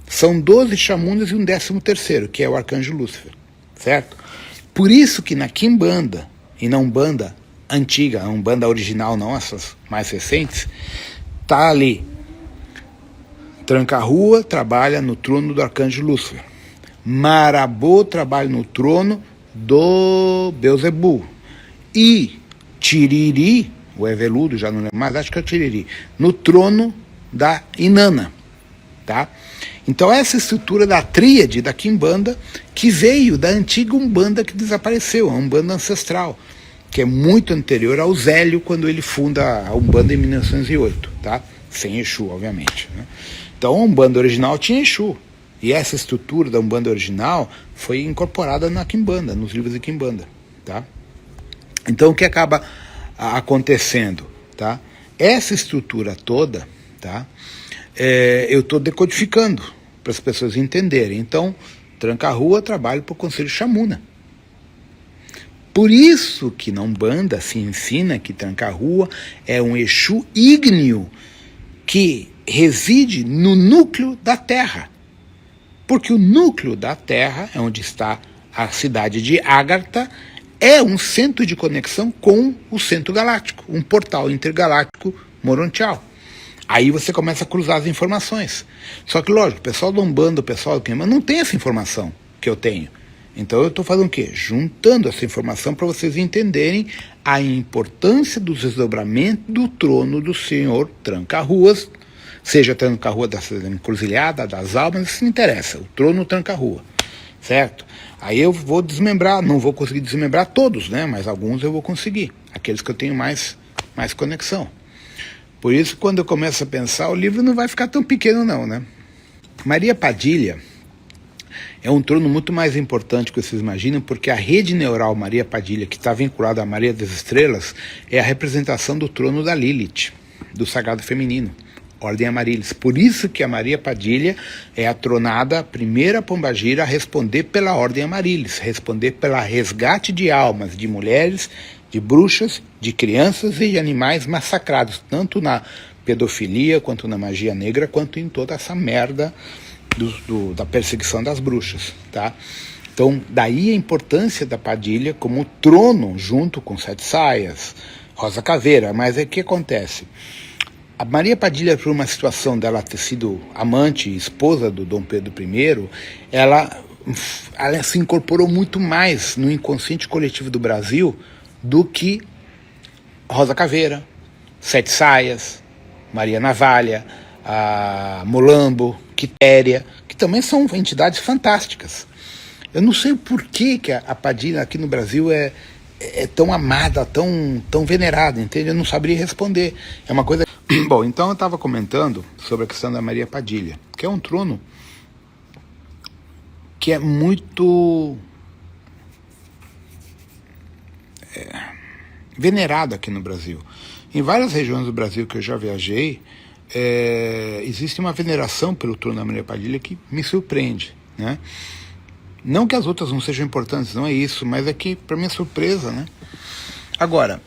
São 12 Shamunas e um 13º, que é o Arcanjo Lúcifer, certo? Por isso que na Quimbanda, e na Umbanda antiga, a Umbanda original, não essas mais recentes, tá ali. Tranca-Rua trabalha no trono do Arcanjo Lúcifer. Marabô trabalha no trono do Beuzebu. E Tiriri, o Eveludo, já não lembro mais, acho que é o Tiriri, no trono da Inanna, tá? Então essa estrutura da tríade da Quimbanda, que veio da antiga Umbanda que desapareceu, a Umbanda ancestral, que é muito anterior ao Zélio, quando ele funda a Umbanda em 1908, tá? Sem Exu, obviamente, né? Então a Umbanda original tinha Exu, e essa estrutura da Umbanda original foi incorporada na Quimbanda, nos livros de Quimbanda, tá? Então o que acaba acontecendo, tá? Essa estrutura toda, tá? Eu estou decodificando para as pessoas entenderem. Então, Tranca-Rua trabalha para o Conselho Shamuna. Por isso que na Umbanda se ensina que Tranca-Rua é um Exu ígneo que reside no núcleo da Terra. Porque o núcleo da Terra, é onde está a cidade de Agartha, é um centro de conexão com o centro galáctico, um portal intergaláctico morontial. Aí você começa a cruzar as informações. Só que, lógico, o pessoal do Umbanda, o pessoal do Quimbanda não tem essa informação que eu tenho. Então eu estou fazendo o quê? Juntando essa informação para vocês entenderem a importância dos desdobramentos do trono do Senhor Tranca-Ruas, seja Tranca-Rua da Encruzilhada, das Almas, isso não interessa, o trono Tranca-Rua, certo? Aí eu vou desmembrar, não vou conseguir desmembrar todos, né? Mas alguns eu vou conseguir, aqueles que eu tenho mais conexão. Por isso, quando eu começo a pensar, o livro não vai ficar tão pequeno não, né? Maria Padilha é um trono muito mais importante que vocês imaginam, porque a rede neural Maria Padilha, que está vinculada à Maria das Estrelas, é a representação do trono da Lilith, do sagrado feminino, Ordem Amaryllis. Por isso que a Maria Padilha é a tronada, a primeira pombagira a responder pela Ordem Amaryllis, responder pela resgate de almas, de mulheres, de bruxas, de crianças e de animais massacrados, tanto na pedofilia, quanto na magia negra, quanto em toda essa merda da perseguição das bruxas, tá? Então, daí a importância da Padilha como trono, junto com Sete Saias, Rosa Caveira. Mas aí o que acontece? A Maria Padilha, por uma situação dela ter sido amante e esposa do Dom Pedro I, ela se incorporou muito mais no inconsciente coletivo do Brasil do que Rosa Caveira, Sete Saias, Maria Navalha, a Molambo, Quitéria, que também são entidades fantásticas. Eu não sei por que a Padilha aqui no Brasil é tão amada, tão venerada, entende? Eu não saberia responder. É uma coisa Bom, então eu estava comentando sobre a questão da Maria Padilha, que é um trono que é muito venerado aqui no Brasil. Em várias regiões do Brasil que eu já viajei, existe uma veneração pelo trono da Maria Padilha que me surpreende, né? Não que as outras não sejam importantes, não é isso, mas é que, para minha surpresa, né? Agora,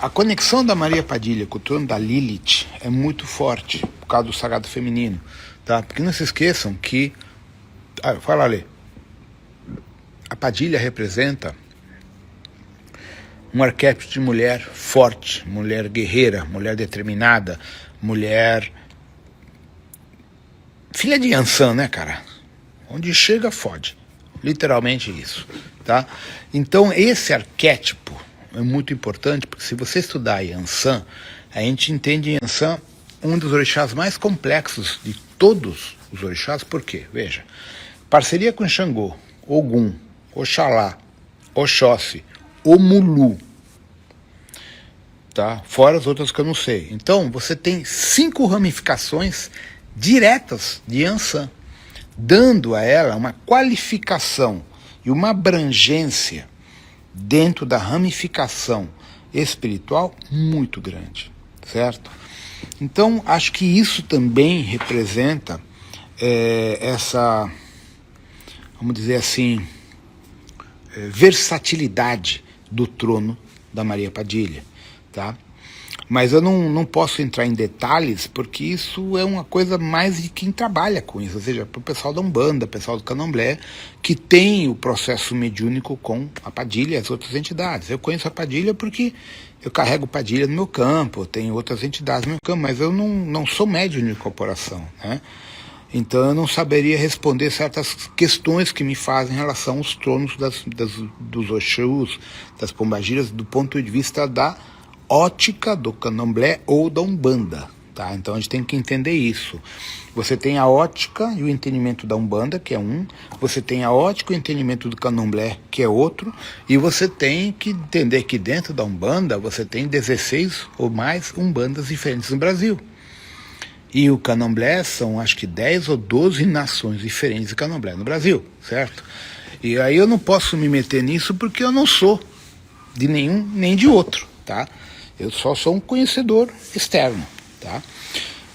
a conexão da Maria Padilha com o trono da Lilith é muito forte, por causa do sagrado feminino, tá? Porque não se esqueçam que... fala, Lê. A Padilha representa um arquétipo de mulher forte, mulher guerreira, mulher determinada, mulher... filha de Yansan, né, cara? Onde chega, fode. Literalmente isso, tá? Então, esse arquétipo é muito importante, porque se você estudar Yansan, a gente entende Yansan um dos orixás mais complexos de todos os orixás. Por quê? Veja, parceria com Xangô, Ogum, Oxalá, Oxóssi, Omulu, tá? Fora as outras que eu não sei. Então, você tem 5 ramificações diretas de Yansan, dando a ela uma qualificação e uma abrangência dentro da ramificação espiritual muito grande, certo? Então, acho que isso também representa essa, vamos dizer assim, versatilidade do trono da Maria Padilha, tá? Mas eu não posso entrar em detalhes, porque isso é uma coisa mais de quem trabalha com isso, ou seja, para o pessoal da Umbanda, pessoal do Candomblé, que tem o processo mediúnico com a Padilha e as outras entidades. Eu conheço a Padilha porque eu carrego Padilha no meu campo, tenho outras entidades no meu campo, mas eu não sou médium de incorporação, né? Então eu não saberia responder certas questões que me fazem em relação aos tronos dos Oxus, das Pombagiras, do ponto de vista da ótica do Candomblé ou da Umbanda, tá? Então a gente tem que entender isso. Você tem a ótica e o entendimento da Umbanda, que é um, você tem a ótica e o entendimento do Candomblé, que é outro, e você tem que entender que dentro da Umbanda você tem 16 ou mais Umbandas diferentes no Brasil. E o Candomblé são, acho que 10 ou 12 nações diferentes de Candomblé no Brasil, certo? E aí eu não posso me meter nisso porque eu não sou de nenhum nem de outro, tá? Eu só sou um conhecedor externo, tá?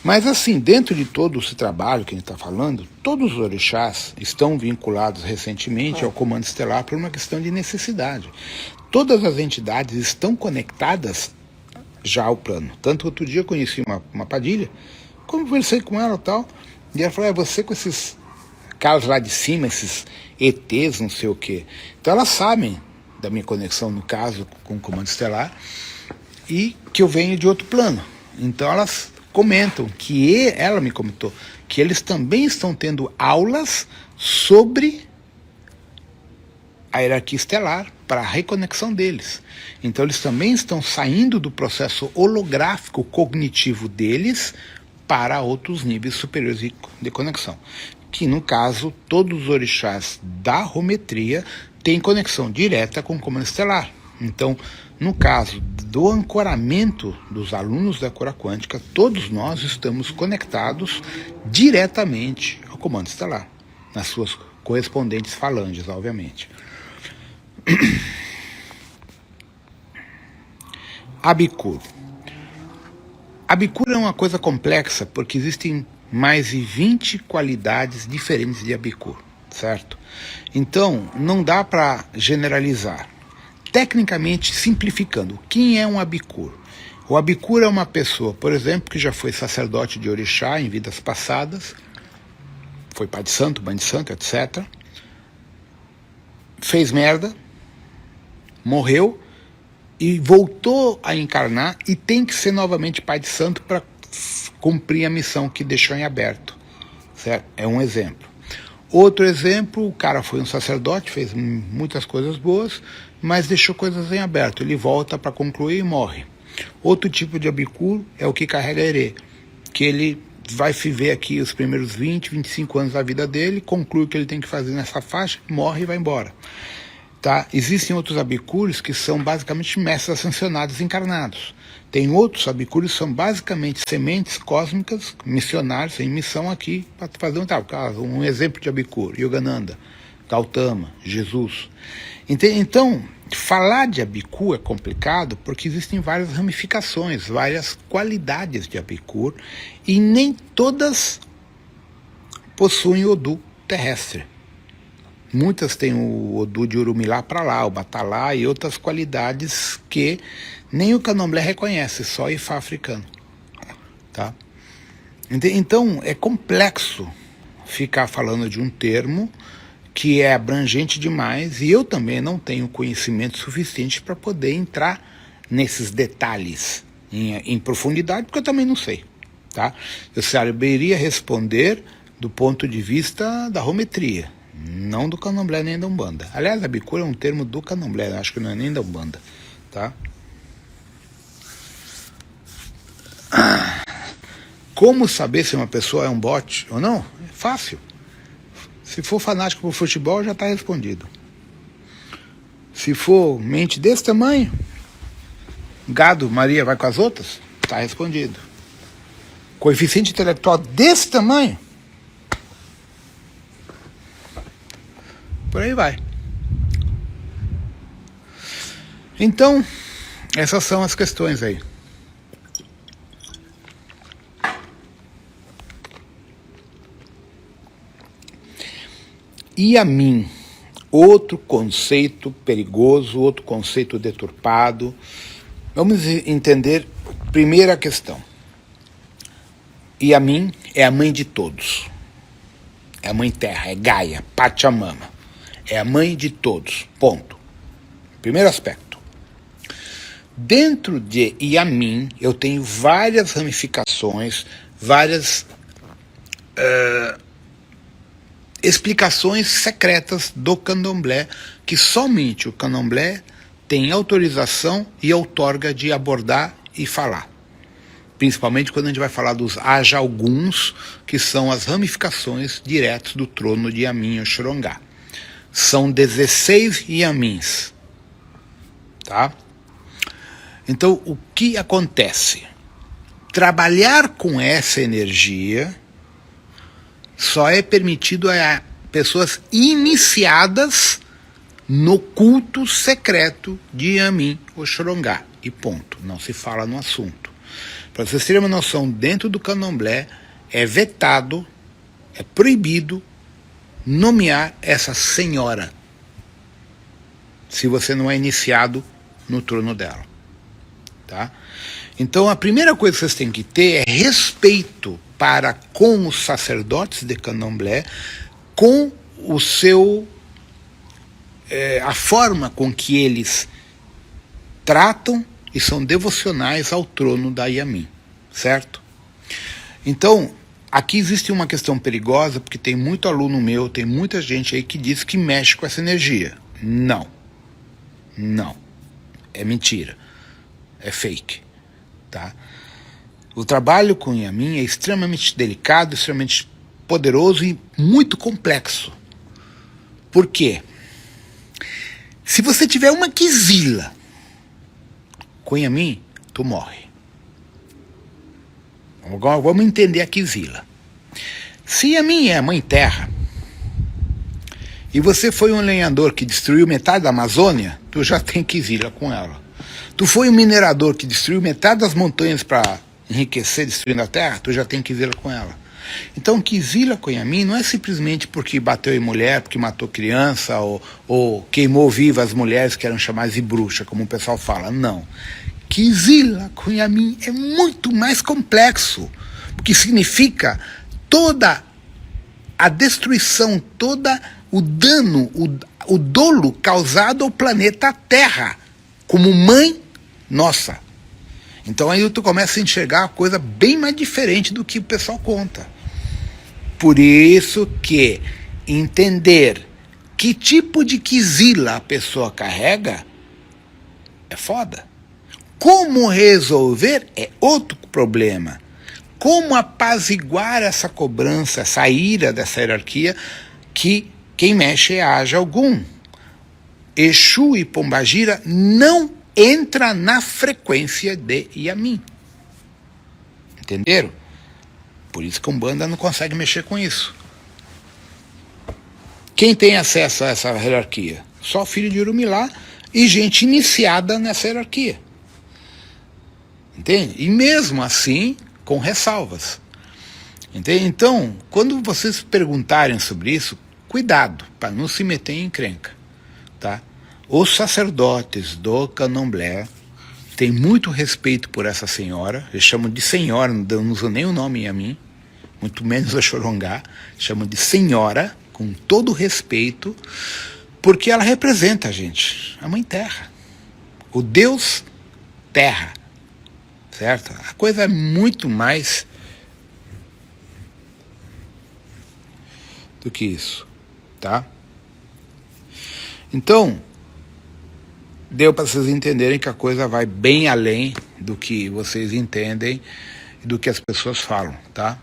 Mas assim, dentro de todo esse trabalho que a gente está falando, todos os orixás estão vinculados recentemente ao comando estelar por uma questão de necessidade. Todas as entidades estão conectadas já ao plano. Tanto que outro dia eu conheci uma Padilha, conversei com ela e tal, e ela falou, você com esses caras lá de cima, esses ETs, não sei o quê. Então elas sabem da minha conexão, no caso, com o comando estelar, e que eu venho de outro plano. Então elas comentam que, ela me comentou, que eles também estão tendo aulas sobre a hierarquia estelar para a reconexão deles. Então eles também estão saindo do processo holográfico cognitivo deles para outros níveis superiores de conexão. Que no caso, todos os orixás da rometria têm conexão direta com o comando estelar. Então, no caso do ancoramento dos alunos da cura quântica, todos nós estamos conectados diretamente ao comando estelar, nas suas correspondentes falanges, obviamente. Abicur. Abicur é uma coisa complexa, porque existem mais de 20 qualidades diferentes de Abicur, certo? Então, não dá para generalizar. Tecnicamente, simplificando, quem é um Abicur? O Abicur é uma pessoa, por exemplo, que já foi sacerdote de orixá em vidas passadas, foi pai de santo, mãe de santo, etc. Fez merda, morreu e voltou a encarnar e tem que ser novamente pai de santo para cumprir a missão que deixou em aberto, certo? É um exemplo. Outro exemplo, o cara foi um sacerdote, fez muitas coisas boas, mas deixou coisas em aberto. Ele volta para concluir e morre. Outro tipo de Abicur é o que carrega herê, que ele vai viver aqui os primeiros 20, 25 anos da vida dele, conclui o que ele tem que fazer nessa faixa, morre e vai embora. Tá? Existem outros Abicures que são basicamente mestres ascensionados encarnados, Tem outros abicures que são basicamente sementes cósmicas, missionários em missão aqui para fazer um tal caso. Um exemplo de abicure: Yogananda, Gautama, Jesus. Então, falar de Abicur é complicado porque existem várias ramificações, várias qualidades de Abicur, e nem todas possuem Odu terrestre. Muitas têm o Odu de Urumilá para lá, o Batalá e outras qualidades que nem o Candomblé reconhece, só Ifá africano. Tá? Então, é complexo ficar falando de um termo que é abrangente demais, e eu também não tenho conhecimento suficiente para poder entrar nesses detalhes em profundidade, porque eu também não sei. Tá? Eu saberia responder do ponto de vista da rometria, não do Candomblé nem da Umbanda. Aliás, Abicur é um termo do Candomblé, acho que não é nem da Umbanda. Tá? Como saber se uma pessoa é um bote ou não? É fácil. Se for fanático por futebol, já está respondido. Se for mente desse tamanho, gado, Maria vai com as outras, está respondido. Coeficiente intelectual desse tamanho, por aí vai. Então, essas são as questões aí. Yamin, outro conceito perigoso, outro conceito deturpado. Vamos entender primeiro a questão. Yamin é a mãe de todos. É a mãe terra, é Gaia, Pachamama. É a mãe de todos, ponto. Primeiro aspecto. Dentro de Yamin, eu tenho várias ramificações, várias explicações secretas do Candomblé, que somente o Candomblé tem autorização e outorga de abordar e falar. Principalmente quando a gente vai falar dos Ajalguns, que são as ramificações diretas do trono de Yamin Oxorongá. São 16 Yamins. Tá? Então, o que acontece? Trabalhar com essa energia só é permitido a pessoas iniciadas no culto secreto de Yamin Oxorongá. E ponto. Não se fala no assunto. Para vocês terem uma noção, dentro do Candomblé é vetado, é proibido nomear essa senhora se você não é iniciado no trono dela. Tá? Então a primeira coisa que vocês têm que ter é respeito para com os sacerdotes de Candomblé, com o seu a forma com que eles tratam e são devocionais ao trono da Yamin, certo? Então, aqui existe uma questão perigosa, porque tem muito aluno meu, tem muita gente aí que diz que mexe com essa energia. Não. Não. É mentira. É fake. Tá? O trabalho com Yamin é extremamente delicado, extremamente poderoso e muito complexo. Por quê? Se você tiver uma quizila com Yamin, tu morre. Agora vamos entender a quizila. Se Yamin é a mãe terra, e você foi um lenhador que destruiu metade da Amazônia, tu já tem quizila com ela. Tu foi um minerador que destruiu metade das montanhas para enriquecer destruindo a terra, tu já tem quizila com ela. Então, quizila com Yamin não é simplesmente porque bateu em mulher, porque matou criança, ou queimou viva as mulheres que eram chamadas de bruxa, como o pessoal fala. Não. Quizila com Yamin é muito mais complexo, porque significa toda a destruição, todo o dano, o dolo causado ao planeta Terra, como mãe nossa. Então aí tu começa a enxergar a coisa bem mais diferente do que o pessoal conta. Por isso que entender que tipo de quizila a pessoa carrega é foda. Como resolver é outro problema. Como apaziguar essa cobrança, essa ira dessa hierarquia, que quem mexe é Ajalgun. Exu e Pombagira não entra na frequência de Yamin. Entenderam? Por isso que a Umbanda não consegue mexer com isso. Quem tem acesso a essa hierarquia? Só filho de Orumilá e gente iniciada nessa hierarquia. Entende? E mesmo assim, com ressalvas. Entende? Então, quando vocês perguntarem sobre isso, cuidado, para não se meter em encrenca. Tá? Os sacerdotes do Candomblé têm muito respeito por essa senhora, eles chamam de senhora, não usam nem o nome a mim, muito menos a Xorongá, chamam de senhora, com todo respeito, porque ela representa a gente, a Mãe Terra, o Deus Terra, certo? A coisa é muito mais do que isso, tá? Então, deu para vocês entenderem que a coisa vai bem além do que vocês entendem e do que as pessoas falam, tá?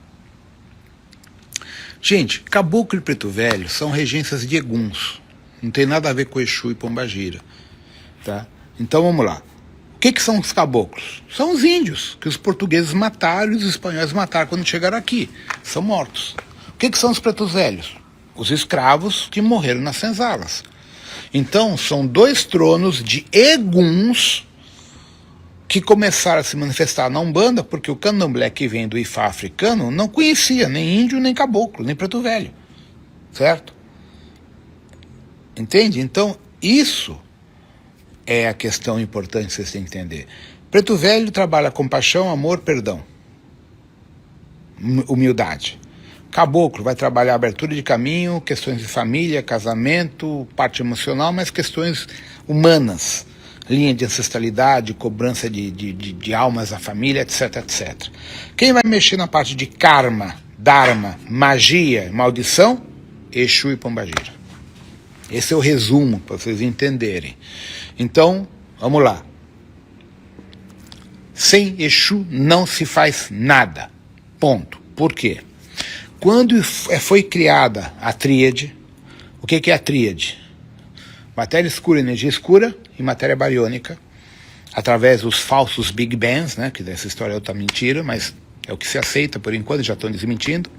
Gente, Caboclo e Preto Velho são regências de Eguns. Não tem nada a ver com Exu e Pombagira, tá? Então vamos lá. O que são os caboclos? São os índios que os portugueses mataram e os espanhóis mataram quando chegaram aqui. São mortos. O que são os pretos velhos? Os escravos que morreram nas senzalas. Então, são dois tronos de Eguns que começaram a se manifestar na Umbanda, porque o candomblé que vem do Ifá africano não conhecia nem índio, nem caboclo, nem preto velho. Certo? Entende? Então, isso é a questão importante que vocês têm que entender. Preto velho trabalha compaixão, amor, perdão. Humildade. Caboclo vai trabalhar abertura de caminho, questões de família, casamento, parte emocional, mas questões humanas, linha de ancestralidade, cobrança de almas da família, etc, etc. Quem vai mexer na parte de karma, dharma, magia, maldição? Exu e Pombagira. Esse é o resumo, para vocês entenderem. Então, vamos lá. Sem Exu não se faz nada. Ponto. Por quê? Quando foi criada a tríade, o que é a tríade? Matéria escura, energia escura e matéria bariônica, através dos falsos Big Bangs, né, que dessa história é outra mentira, mas é o que se aceita por enquanto, já estão desmentindo.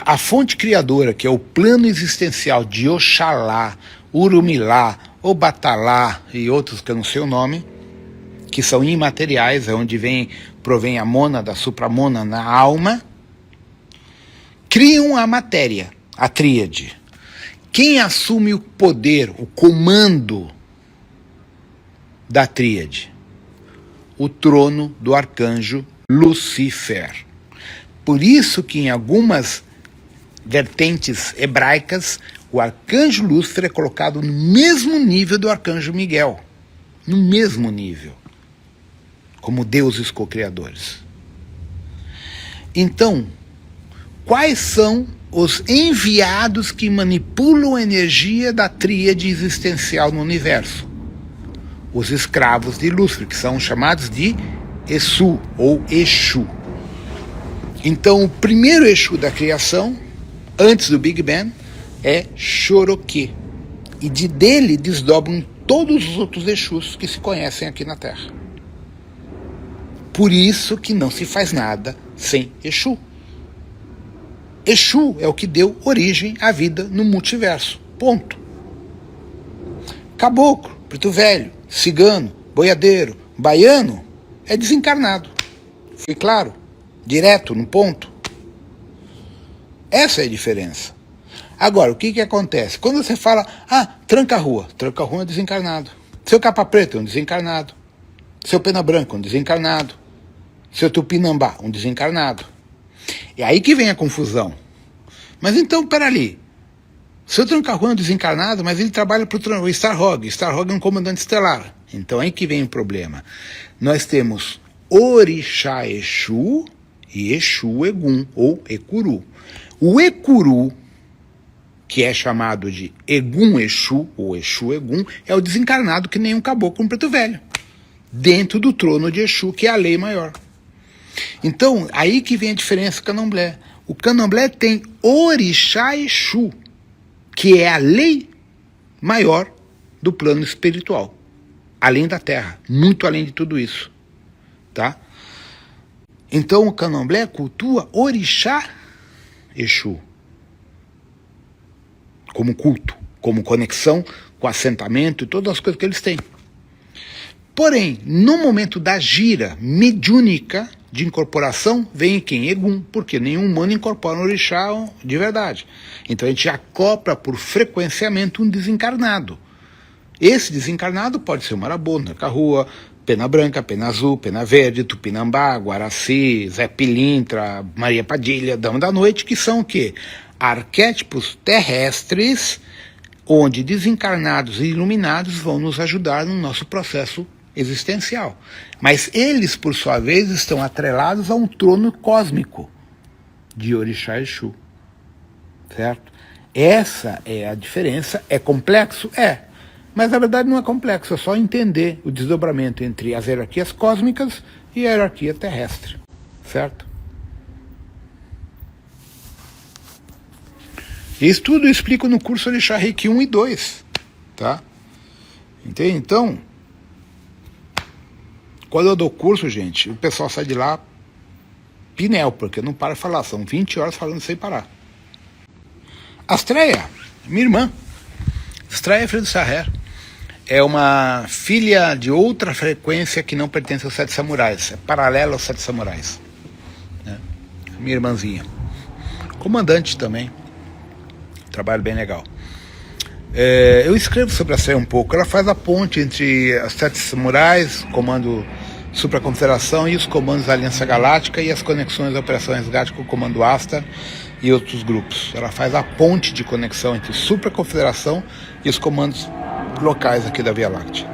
A fonte criadora, que é o plano existencial de Oxalá, Urumilá, Obatalá e outros que eu não sei o nome, que são imateriais, é onde provém a mônada, a supramônada na alma, criam a matéria, a tríade. Quem assume o poder, o comando da tríade? O trono do arcanjo Lucifer. Por isso que em algumas vertentes hebraicas, o arcanjo Lúcifer é colocado no mesmo nível do arcanjo Miguel. No mesmo nível. Como deuses co-criadores. Então, quais são os enviados que manipulam a energia da tríade existencial no universo? Os escravos de Lúcifer, que são chamados de Essu ou Exu. Então, o primeiro Exu da criação, antes do Big Bang, é Xoroque. E dele desdobram todos os outros Exus que se conhecem aqui na Terra. Por isso que não se faz nada sem Exu. Exu é o que deu origem à vida no multiverso. Ponto. Caboclo, preto velho, cigano, boiadeiro, baiano é desencarnado. Foi claro? Direto, no ponto. Essa é a diferença. Agora, o que acontece? Quando você fala, tranca-rua é desencarnado. Seu capa preta é um desencarnado. Seu pena branca é um desencarnado. Seu tupinambá, um desencarnado. É aí que vem a confusão. Mas então, peraí. Seu tranca-rua é um desencarnado, mas ele trabalha para o Starhog. Starhog é um comandante estelar. Então, aí que vem o problema. Nós temos Orixá Exu e Exu Egum, ou Ecuru. O Ecuru, que é chamado de Egum Exu, ou Exu Egum, é o desencarnado que nem um caboclo, um preto velho. Dentro do trono de Exu, que é a lei maior. Então, aí que vem a diferença do candomblé. O candomblé tem Orixá Exu, que é a lei maior do plano espiritual. além da Terra, muito além de tudo isso, tá? Então o candomblé cultua orixá Exu como culto, como conexão com assentamento e todas as coisas que eles têm. Porém, no momento da gira mediúnica de incorporação, vem quem? Egum, porque nenhum humano incorpora um orixá de verdade. Então a gente acopla por frequenciamento um desencarnado. Esse desencarnado pode ser o Marabô, Nacarrua, Pena Branca, Pena Azul, Pena Verde, Tupinambá, Guaraci, Zé Pilintra, Maria Padilha, Dama da Noite, que são o quê? Arquétipos terrestres, onde desencarnados e iluminados vão nos ajudar no nosso processo existencial. Mas eles, por sua vez, estão atrelados a um trono cósmico de Orixá Exu. Certo? Essa é a diferença. É complexo? É. Mas na verdade não é complexo, é só entender o desdobramento entre as hierarquias cósmicas e a hierarquia terrestre. Certo? Isso tudo eu explico no curso Orixá Reiki 1 e 2. Tá? Entende? Então, quando eu dou curso, gente, o pessoal sai de lá pinel, porque não para de falar, são 20 horas falando sem parar. Astreia, minha irmã, Astreia Filha do Sarrer, é uma filha de outra frequência que não pertence aos 7 samurais, é paralela aos 7 samurais. Né? Minha irmãzinha. Comandante também. Trabalho bem legal. Eu escrevo sobre a Astreia um pouco. Ela faz a ponte entre os 7 samurais, comando Supraconfederação, e os comandos da Aliança Galáctica e as conexões da Operação Resgate com o comando Asta e outros grupos. Ela faz a ponte de conexão entre Supraconfederação e os comandos locais aqui da Via Láctea.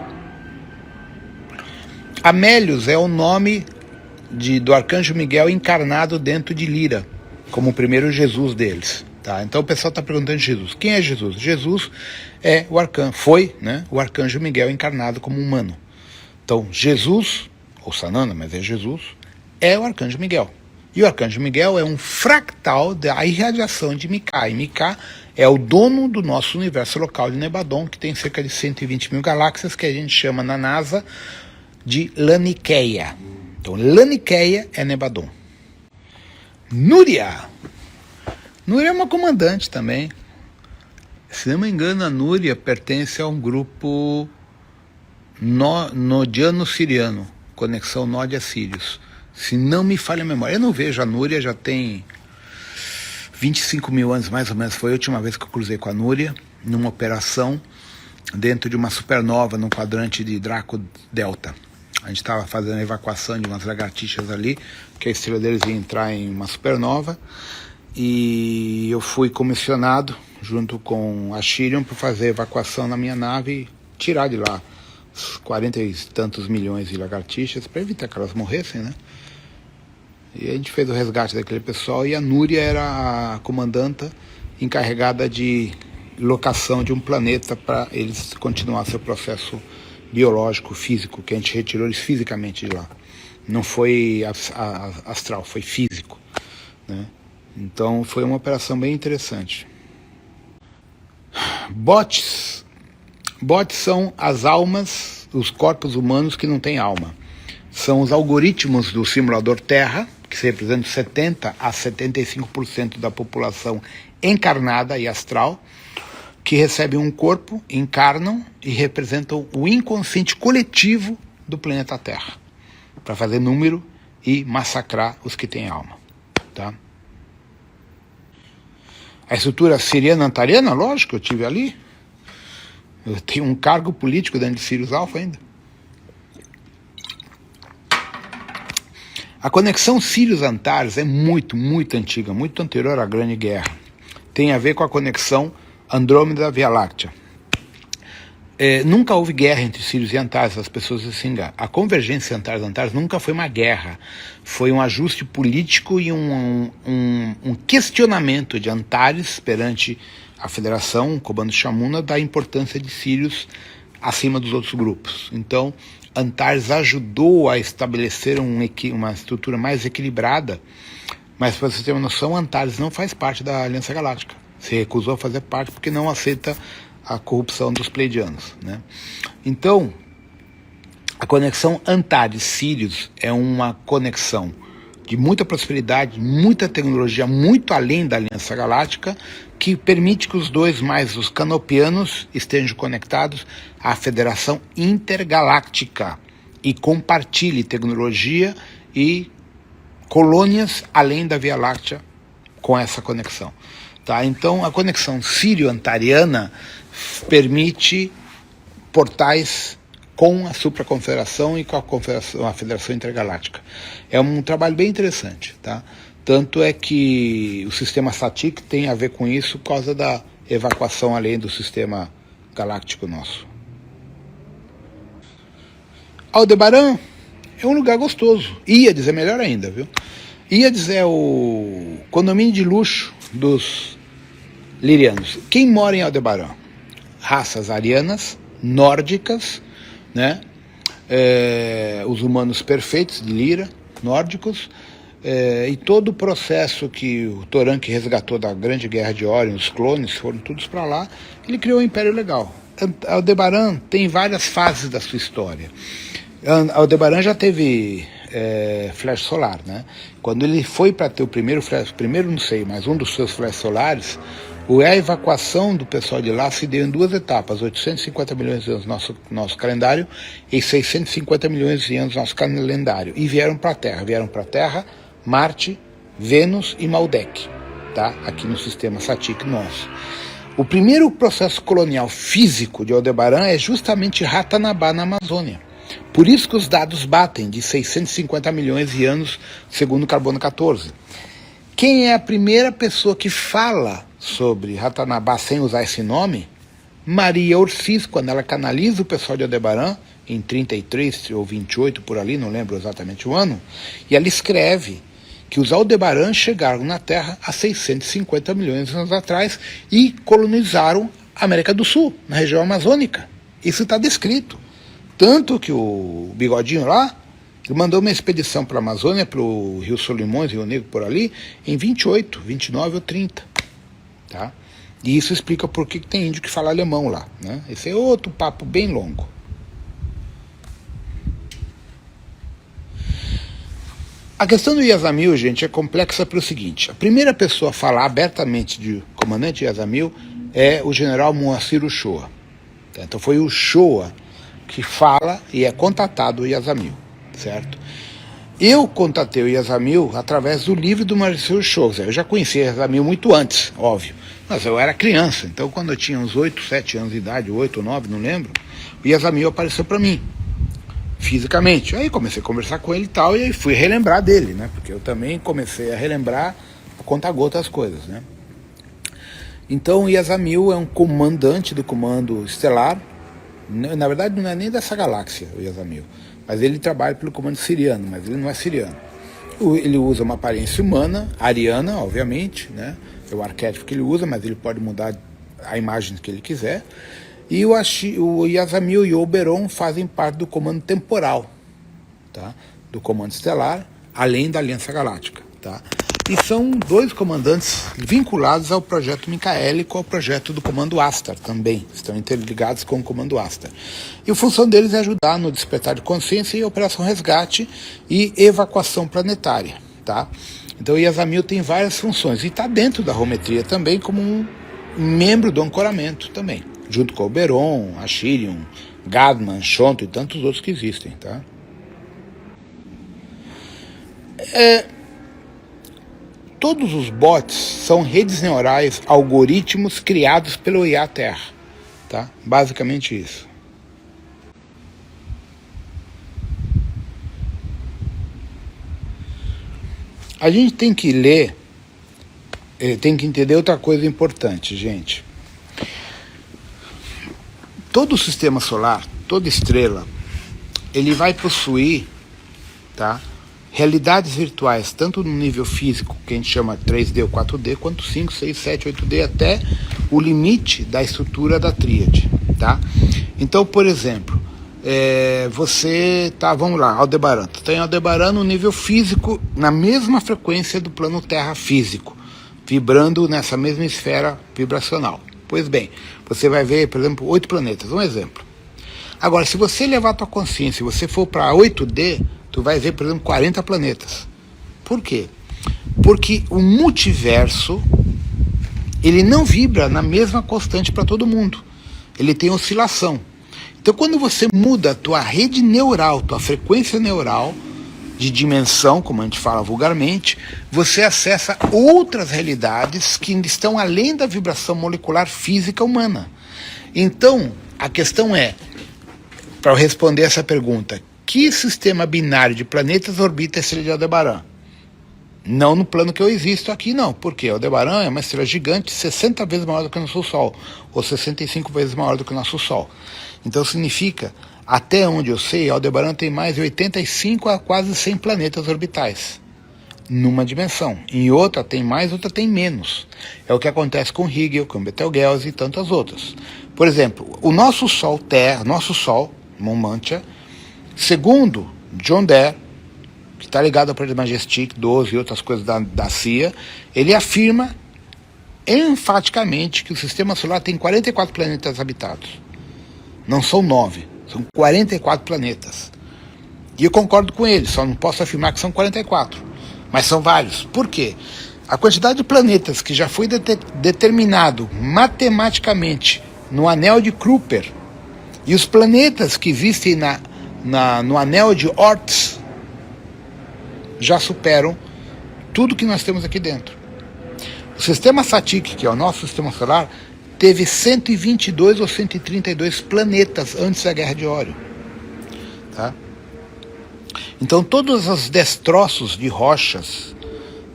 Amélios é o nome do Arcanjo Miguel encarnado dentro de Lira, como o primeiro Jesus deles. Tá? Então o pessoal está perguntando de Jesus. Quem é Jesus? Jesus é o arcanjo, foi, né, o Arcanjo Miguel encarnado como humano. Então Jesus, ou Sananda, mas é Jesus, é o Arcanjo Miguel. E o Arcanjo Miguel é um fractal da irradiação de Micá. E Micá é o dono do nosso universo local de Nebadon, que tem cerca de 120 mil galáxias, que a gente chama na NASA de Laniqueia. Então Laniqueia é Nebadon. Núria. Núria é uma comandante também. Se não me engano, a Núria pertence a um grupo nodiano-siriano, conexão Nódia-Sírios. Se não me falha a memória. Eu não vejo a Núria, já tem 25 mil anos mais ou menos. Foi a última vez que eu cruzei com a Núria, numa operação dentro de uma supernova, num quadrante de Draco Delta. A gente estava fazendo a evacuação de umas lagartixas ali, que a estrela deles ia entrar em uma supernova. E eu fui comissionado, junto com a Shirion, para fazer a evacuação na minha nave e tirar de lá os 40 e tantos milhões de lagartixas, para evitar que elas morressem, né? E a gente fez o resgate daquele pessoal, e a Núria era a comandanta encarregada de locação de um planeta para eles continuar seu processo biológico, físico, que a gente retirou eles fisicamente de lá. Não foi astral, foi físico, né? Então foi uma operação bem interessante. Bots. Bots são as almas, os corpos humanos que não têm alma. São os algoritmos do simulador Terra, que representam 70 a 75% da população encarnada e astral, que recebem um corpo, encarnam e representam o inconsciente coletivo do planeta Terra, para fazer número e massacrar os que têm alma. Tá? A estrutura siriana-antariana, lógico, eu tive ali. Eu tenho um cargo político dentro de Sirius Alpha ainda. A conexão Sirius-Antares é muito, muito antiga, muito anterior à Grande Guerra. Tem a ver com a conexão Andrômeda-Via Láctea. Nunca houve guerra entre Sirius e Antares, as pessoas se enganam. A convergência Antares-Antares nunca foi uma guerra, foi um ajuste político e um questionamento de Antares perante a Federação, o comando Shamuna, da importância de Sirius acima dos outros grupos. Então, Antares ajudou a estabelecer uma estrutura mais equilibrada, mas para você ter uma noção, Antares não faz parte da Aliança Galáctica. Se recusou a fazer parte porque não aceita a corrupção dos pleidianos, né? Então, A conexão Antares-Sirius é uma conexão de muita prosperidade, muita tecnologia, muito além da Aliança Galáctica, que permite que os dois mais os canopianos estejam conectados à Federação Intergaláctica e compartilhem tecnologia e colônias além da Via Láctea com essa conexão. Tá? Então, a conexão sírio-antariana permite portais com a supraconfederação e com a Federação Intergaláctica. É um trabalho bem interessante, tá? Tanto é que o sistema SATIC tem a ver com isso por causa da evacuação além do sistema galáctico nosso. Aldebaran é um lugar gostoso. Íades é melhor ainda, viu? Íades é o condomínio de luxo dos lirianos. Quem mora em Aldebaran? Raças arianas, nórdicas, né? Os humanos perfeitos de Lira, nórdicos, e todo o processo que o Toranque resgatou da Grande Guerra de Orion, os clones foram todos para lá, ele criou um império legal. Aldebaran tem várias fases da sua história. Aldebaran já teve flash solar, né? Quando ele foi para ter o primeiro flash, primeiro não sei, mas um dos seus flash solares, a evacuação do pessoal de lá se deu em duas etapas, 850 milhões de anos no nosso calendário e 650 milhões de anos no nosso calendário, e vieram para a Terra, Marte, Vênus e Maldek, tá? Aqui no sistema SATIC nosso. O primeiro processo colonial físico de Aldebaran é justamente Ratanabá, na Amazônia. Por isso que os dados batem de 650 milhões de anos, segundo o Carbono 14. Quem é a primeira pessoa que fala sobre Ratanabá sem usar esse nome? Maria Orsiz, quando ela canaliza o pessoal de Aldebaran, em 33 ou 28 por ali, não lembro exatamente o ano, e ela escreve que os Aldebaran chegaram na Terra há 650 milhões de anos atrás e colonizaram a América do Sul, na região amazônica. Isso está descrito. Tanto que o Bigodinho lá mandou uma expedição para a Amazônia, para o Rio Solimões, Rio Negro, por ali, em 28, 29 ou 30. Tá? E isso explica por que tem índio que fala alemão lá, né? Esse é outro papo bem longo. A questão do Yazamil, gente, é complexa pelo seguinte. A primeira pessoa a falar abertamente de comandante Yazamil é o general Moacir Uchoa. Tá? Então foi o Uchoa que fala e é contatado o Yazamil, certo? Eu contatei o Yazamil através do livro do Moacir Uchoa. Eu já conhecia o Yazamil muito antes, óbvio. Mas eu era criança, então quando eu tinha uns 8, 7 anos de idade, 8 ou 9, não lembro, o Yazamil apareceu para mim, fisicamente. Aí comecei a conversar com ele e tal, e aí fui relembrar dele, né? Porque eu também comecei a relembrar a conta-gota as coisas, né? Então o Yazamil é um comandante do comando estelar. Na verdade não é nem dessa galáxia o Yazamil, mas ele trabalha pelo comando siriano, mas ele não é siriano. Ele usa uma aparência humana, ariana, obviamente, né? É o arquétipo que ele usa, mas ele pode mudar a imagem que ele quiser. E o Yazamil e o Oberon fazem parte do comando temporal, tá? Do comando estelar, além da Aliança Galáctica, tá? E são dois comandantes vinculados ao projeto Micaélico, ao projeto do comando Astar também, estão interligados com o comando Astar. E a função deles é ajudar no despertar de consciência e operação resgate e evacuação planetária, tá? Então o Yazamil tem várias funções e está dentro da Rometria também como um membro do ancoramento também, junto com o Oberon, Ashirion, Gadman, Shonto e tantos outros que existem, tá? Todos os bots são redes neurais, algoritmos criados pelo IA Terra, tá? Basicamente isso. A gente tem que ler, tem que entender outra coisa importante, gente. Todo o sistema solar, toda estrela, ele vai possuir, tá, realidades virtuais, tanto no nível físico, que a gente chama 3D ou 4D, quanto 5, 6, 7, 8D, até o limite da estrutura da tríade, tá? Então, por exemplo, você tá, vamos lá, Aldebaran. Você tem Aldebaran no nível físico, na mesma frequência do plano Terra físico, vibrando nessa mesma esfera vibracional. Pois bem, você vai ver, por exemplo, 8 planetas, um exemplo. Agora, se você levar a tua consciência, se você for para 8D, tu vai ver, por exemplo, 40 planetas. Por quê? Porque o multiverso, ele não vibra na mesma constante para todo mundo. Ele tem oscilação. Então, quando você muda a tua rede neural, tua frequência neural, de dimensão, como a gente fala vulgarmente, você acessa outras realidades que estão além da vibração molecular física humana. Então, a questão é, para eu responder essa pergunta, que sistema binário de planetas orbita a estrela de Aldebaran? Não no plano que eu existo aqui, não. Porque Aldebaran é uma estrela gigante, 60 vezes maior do que o nosso Sol, ou 65 vezes maior do que o nosso Sol. Então significa, até onde eu sei, Aldebaran tem mais de 85 a quase 100 planetas orbitais, numa dimensão. Em outra tem mais, outra tem menos. É o que acontece com Higgs, com Betelgeuse e tantas outras. Por exemplo, o nosso Sol, Terra, nosso Sol, Montmartre, segundo John Dare, que está ligado ao Projeto Majestic 12 e outras coisas da CIA, ele afirma enfaticamente que o Sistema Solar tem 44 planetas habitados. Não são 9, são 44 planetas. E eu concordo com ele, só não posso afirmar que são 44, mas são vários. Por quê? A quantidade de planetas que já foi determinado matematicamente no anel de Kuiper e os planetas que existem no anel de Oort já superam tudo que nós temos aqui dentro. O sistema Satik, que é o nosso sistema solar, teve 122 ou 132 planetas antes da Guerra de Órion. Tá? Então todos os destroços de rochas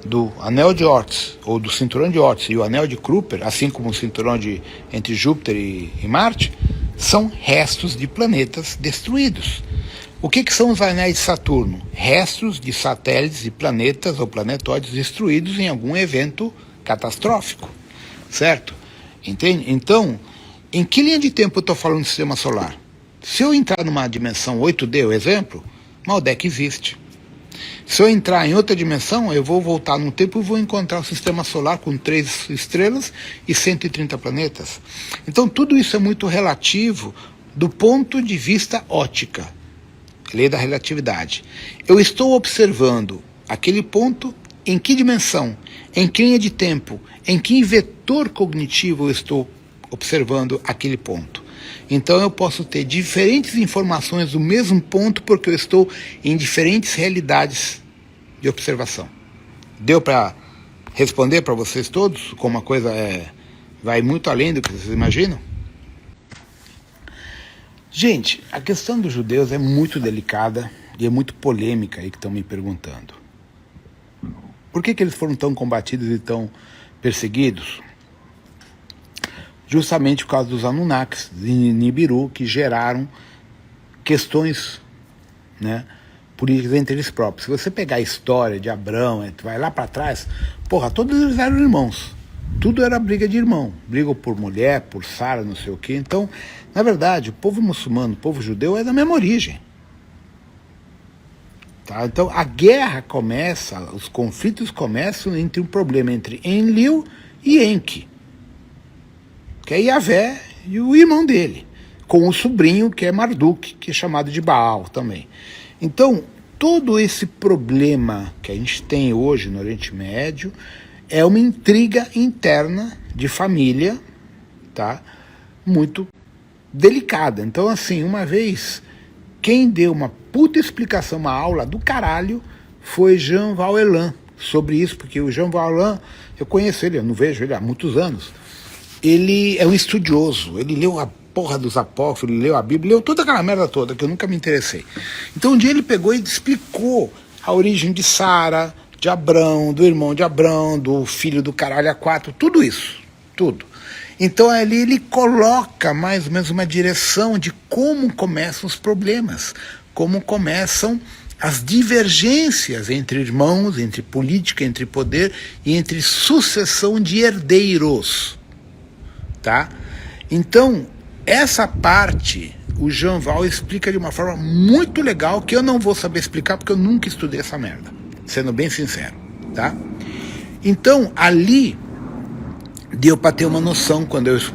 do anel de Oort, ou do cinturão de Oort e o anel de Kuiper, assim como o cinturão entre Júpiter e Marte, são restos de planetas destruídos. O que são os anéis de Saturno? Restos de satélites e planetas ou planetóides destruídos em algum evento catastrófico, certo? Entende? Então, em que linha de tempo eu estou falando do sistema solar? Se eu entrar numa dimensão 8D, o exemplo, Maldek existe. Se eu entrar em outra dimensão, eu vou voltar no tempo e vou encontrar o sistema solar com 3 estrelas e 130 planetas. Então, tudo isso é muito relativo do ponto de vista ótica. Lei da relatividade. Eu estou observando aquele ponto em que dimensão, em que linha de tempo, em que vetor cognitivo eu estou observando aquele ponto. Então eu posso ter diferentes informações do mesmo ponto porque eu estou em diferentes realidades de observação. Deu para responder para vocês todos como a coisa vai muito além do que vocês imaginam? Gente, a questão dos judeus é muito delicada e é muito polêmica aí que estão me perguntando. Por que eles foram tão combatidos e tão perseguidos? Justamente por causa dos Anunnakis de Nibiru, que geraram questões, né, políticas entre eles próprios. Se você pegar a história de Abrão, vai lá para trás, todos eles eram irmãos. Tudo era briga de irmão, briga por mulher, por Sara, não sei o quê. Então, na verdade, o povo muçulmano, o povo judeu é da mesma origem. Tá? Então, a guerra começa, os conflitos começam entre um problema entre Enlil e Enki, que é Yahvé e o irmão dele, com o sobrinho que é Marduk, que é chamado de Baal também. Então, todo esse problema que a gente tem hoje no Oriente Médio é uma intriga interna de família, tá? Muito delicada. Então, assim, uma vez, quem deu uma puta explicação, uma aula do caralho, foi Jean Valjean sobre isso, porque o Jean Valjean, eu conheço ele, eu não vejo ele há muitos anos. Ele é um estudioso, ele leu a porra dos apócrifos, ele leu a Bíblia, leu toda aquela merda toda, que eu nunca me interessei. Então um dia ele pegou e explicou a origem de Sara, de Abrão, do irmão de Abrão, do filho do caralho a 4, tudo isso, tudo. Então ali ele coloca mais ou menos uma direção de como começam os problemas, como começam as divergências entre irmãos, entre política, entre poder e entre sucessão de herdeiros. Tá? Então, essa parte o Jean Val explica de uma forma muito legal que eu não vou saber explicar porque eu nunca estudei essa merda, sendo bem sincero, tá? Então, ali deu para ter uma noção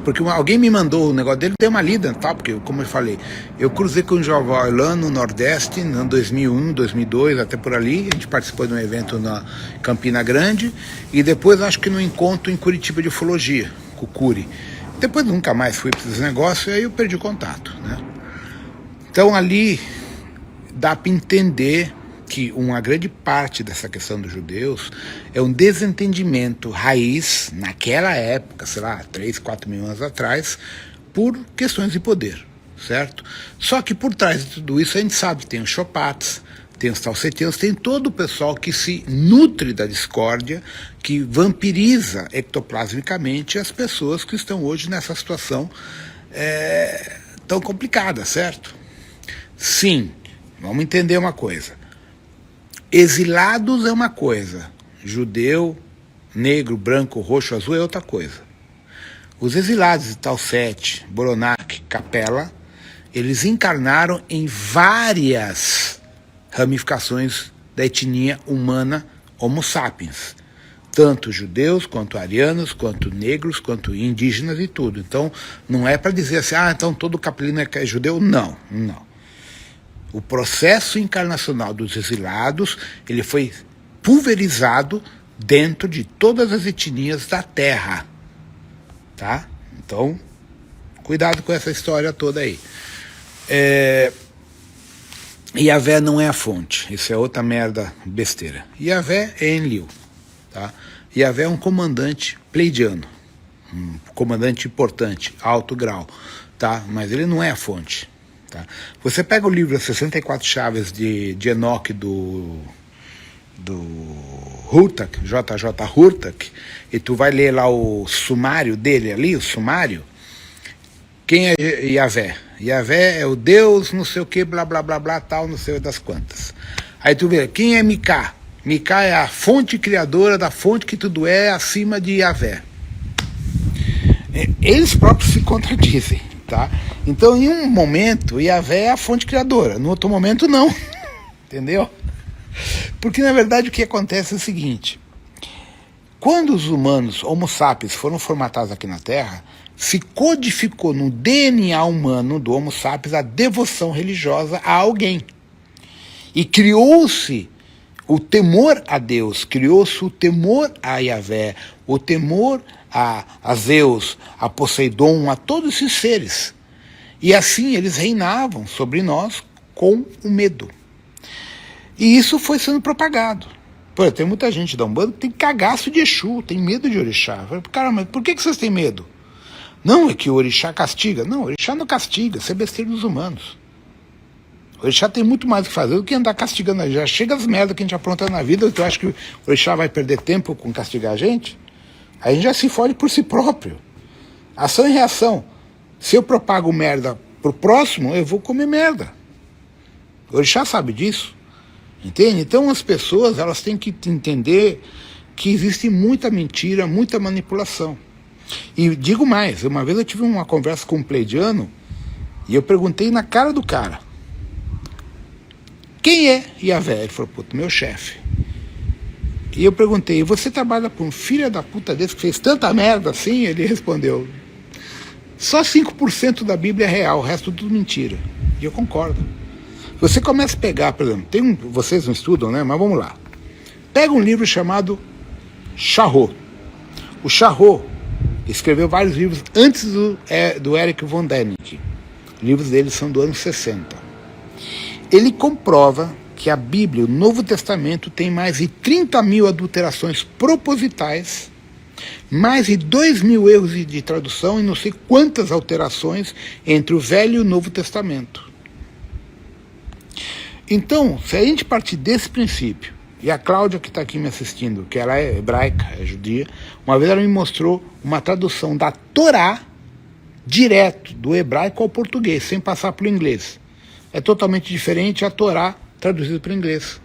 porque alguém me mandou o negócio dele, dei uma lida, tá? Porque, como eu falei, eu cruzei com o Joval lá no Nordeste, em 2001, 2002, até por ali. A gente participou de um evento na Campina Grande e depois acho que no encontro em Curitiba de Ufologia, com o Curi. Depois nunca mais fui para esses negócios e aí eu perdi o contato, né? Então ali dá para entender que uma grande parte dessa questão dos judeus é um desentendimento raiz, naquela época, sei lá, 3, 4 mil anos atrás, por questões de poder, certo? Só que por trás de tudo isso a gente sabe que tem os Chopats, tem os Talsetianos, tem todo o pessoal que se nutre da discórdia, que vampiriza ectoplasmicamente as pessoas que estão hoje nessa situação tão complicada, certo? Sim, vamos entender uma coisa. Exilados é uma coisa, judeu, negro, branco, roxo, azul é outra coisa. Os exilados de Talset, Boronac, Capela, eles encarnaram em várias ramificações da etnia humana Homo sapiens. Tanto judeus, quanto arianos, quanto negros, quanto indígenas e tudo. Então, não é para dizer assim, então todo capelino é judeu. Não, não. O processo encarnacional dos exilados, ele foi pulverizado dentro de todas as etnias da Terra, tá? Então, cuidado com essa história toda aí. Yahvé não é a fonte, isso é outra merda besteira. Yahvé é Enlil, tá? Yahvé é um comandante pleidiano, um comandante importante, alto grau, tá? Mas ele não é a fonte. Tá? Você pega o livro As 64 Chaves de Enoch do Hurtak, J.J. Hurtak, e tu vai ler lá o sumário dele ali, o sumário. Quem é Yahvé? Yahvé é o Deus não sei o que, blá blá blá blá, tal, não sei das quantas. Aí tu vê, quem é Micá? Micá é a fonte criadora da fonte que tudo é acima de Yahvé. Eles próprios se contradizem. Tá? Então, em um momento, Yahvé é a fonte criadora, no outro momento, não. Entendeu? Porque, na verdade, o que acontece é o seguinte: quando os humanos, Homo sapiens, foram formatados aqui na Terra, se codificou no DNA humano do Homo sapiens a devoção religiosa a alguém. E criou-se o temor a Deus, criou-se o temor a Yahvé, o temor a Zeus, a Poseidon, a todos esses seres. E assim eles reinavam sobre nós com o medo. E isso foi sendo propagado. Pô, tem muita gente da Umbanda que tem cagaço de Exu, tem medo de Orixá. Eu falo, cara, mas por que vocês têm medo? Não, é que o Orixá castiga. Não, o Orixá não castiga, isso é besteira dos humanos. O Orixá tem muito mais o que fazer do que andar castigando. Já chega as merdas que a gente apronta na vida, tu acha que o Orixá vai perder tempo com castigar a gente? Aí a gente já se fode por si próprio. Ação e reação. Se eu propago merda pro próximo, eu vou comer merda. O Orixá sabe disso. Entende? Então as pessoas, elas têm que entender que existe muita mentira, muita manipulação. E digo mais, uma vez eu tive uma conversa com um pleidiano e eu perguntei na cara do cara: quem é Yahvé? Ele falou, puto, meu chefe. E eu perguntei, você trabalha com um filho da puta desse que fez tanta merda assim? Ele respondeu, só 5% da Bíblia é real, o resto tudo mentira. E eu concordo. Você começa a pegar, por exemplo, vocês não estudam, né? Mas vamos lá. Pega um livro chamado Charrot. O Charrot escreveu vários livros antes do Eric von Däniken. Os livros dele são do ano 60. Ele comprova que a Bíblia, o Novo Testamento, tem mais de 30 mil adulterações propositais, mais de 2.000 erros de tradução e não sei quantas alterações entre o Velho e o Novo Testamento. Então, se a gente partir desse princípio, e a Cláudia que está aqui me assistindo, que ela é hebraica, é judia, uma vez ela me mostrou uma tradução da Torá direto do hebraico ao português, sem passar pelo inglês. É totalmente diferente a Torá traduzida para o inglês.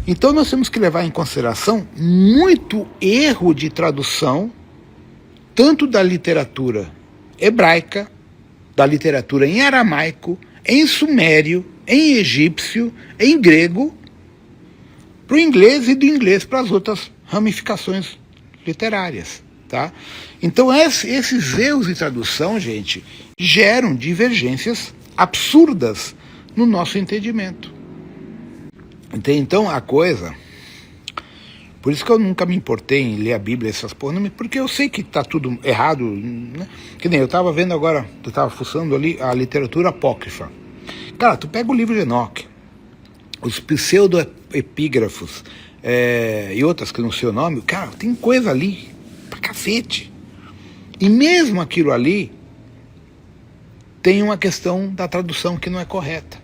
Então nós temos que levar em consideração muito erro de tradução, tanto da literatura hebraica, da literatura em aramaico, em sumério, em egípcio, em grego, para o inglês e do inglês para as outras ramificações literárias. Tá? Então esses erros de tradução, gente, geram divergências absurdas no nosso entendimento. Então a coisa... Por isso que eu nunca me importei em ler a Bíblia, essas porra, porque eu sei que tá tudo errado, né? Que nem eu tava vendo agora, eu tava fuçando ali a literatura apócrifa. Cara, tu pega o livro de Enoque, os pseudo-epígrafos e outras que não sei o nome, cara, tem coisa ali pra cacete. E mesmo aquilo ali tem uma questão da tradução que não é correta.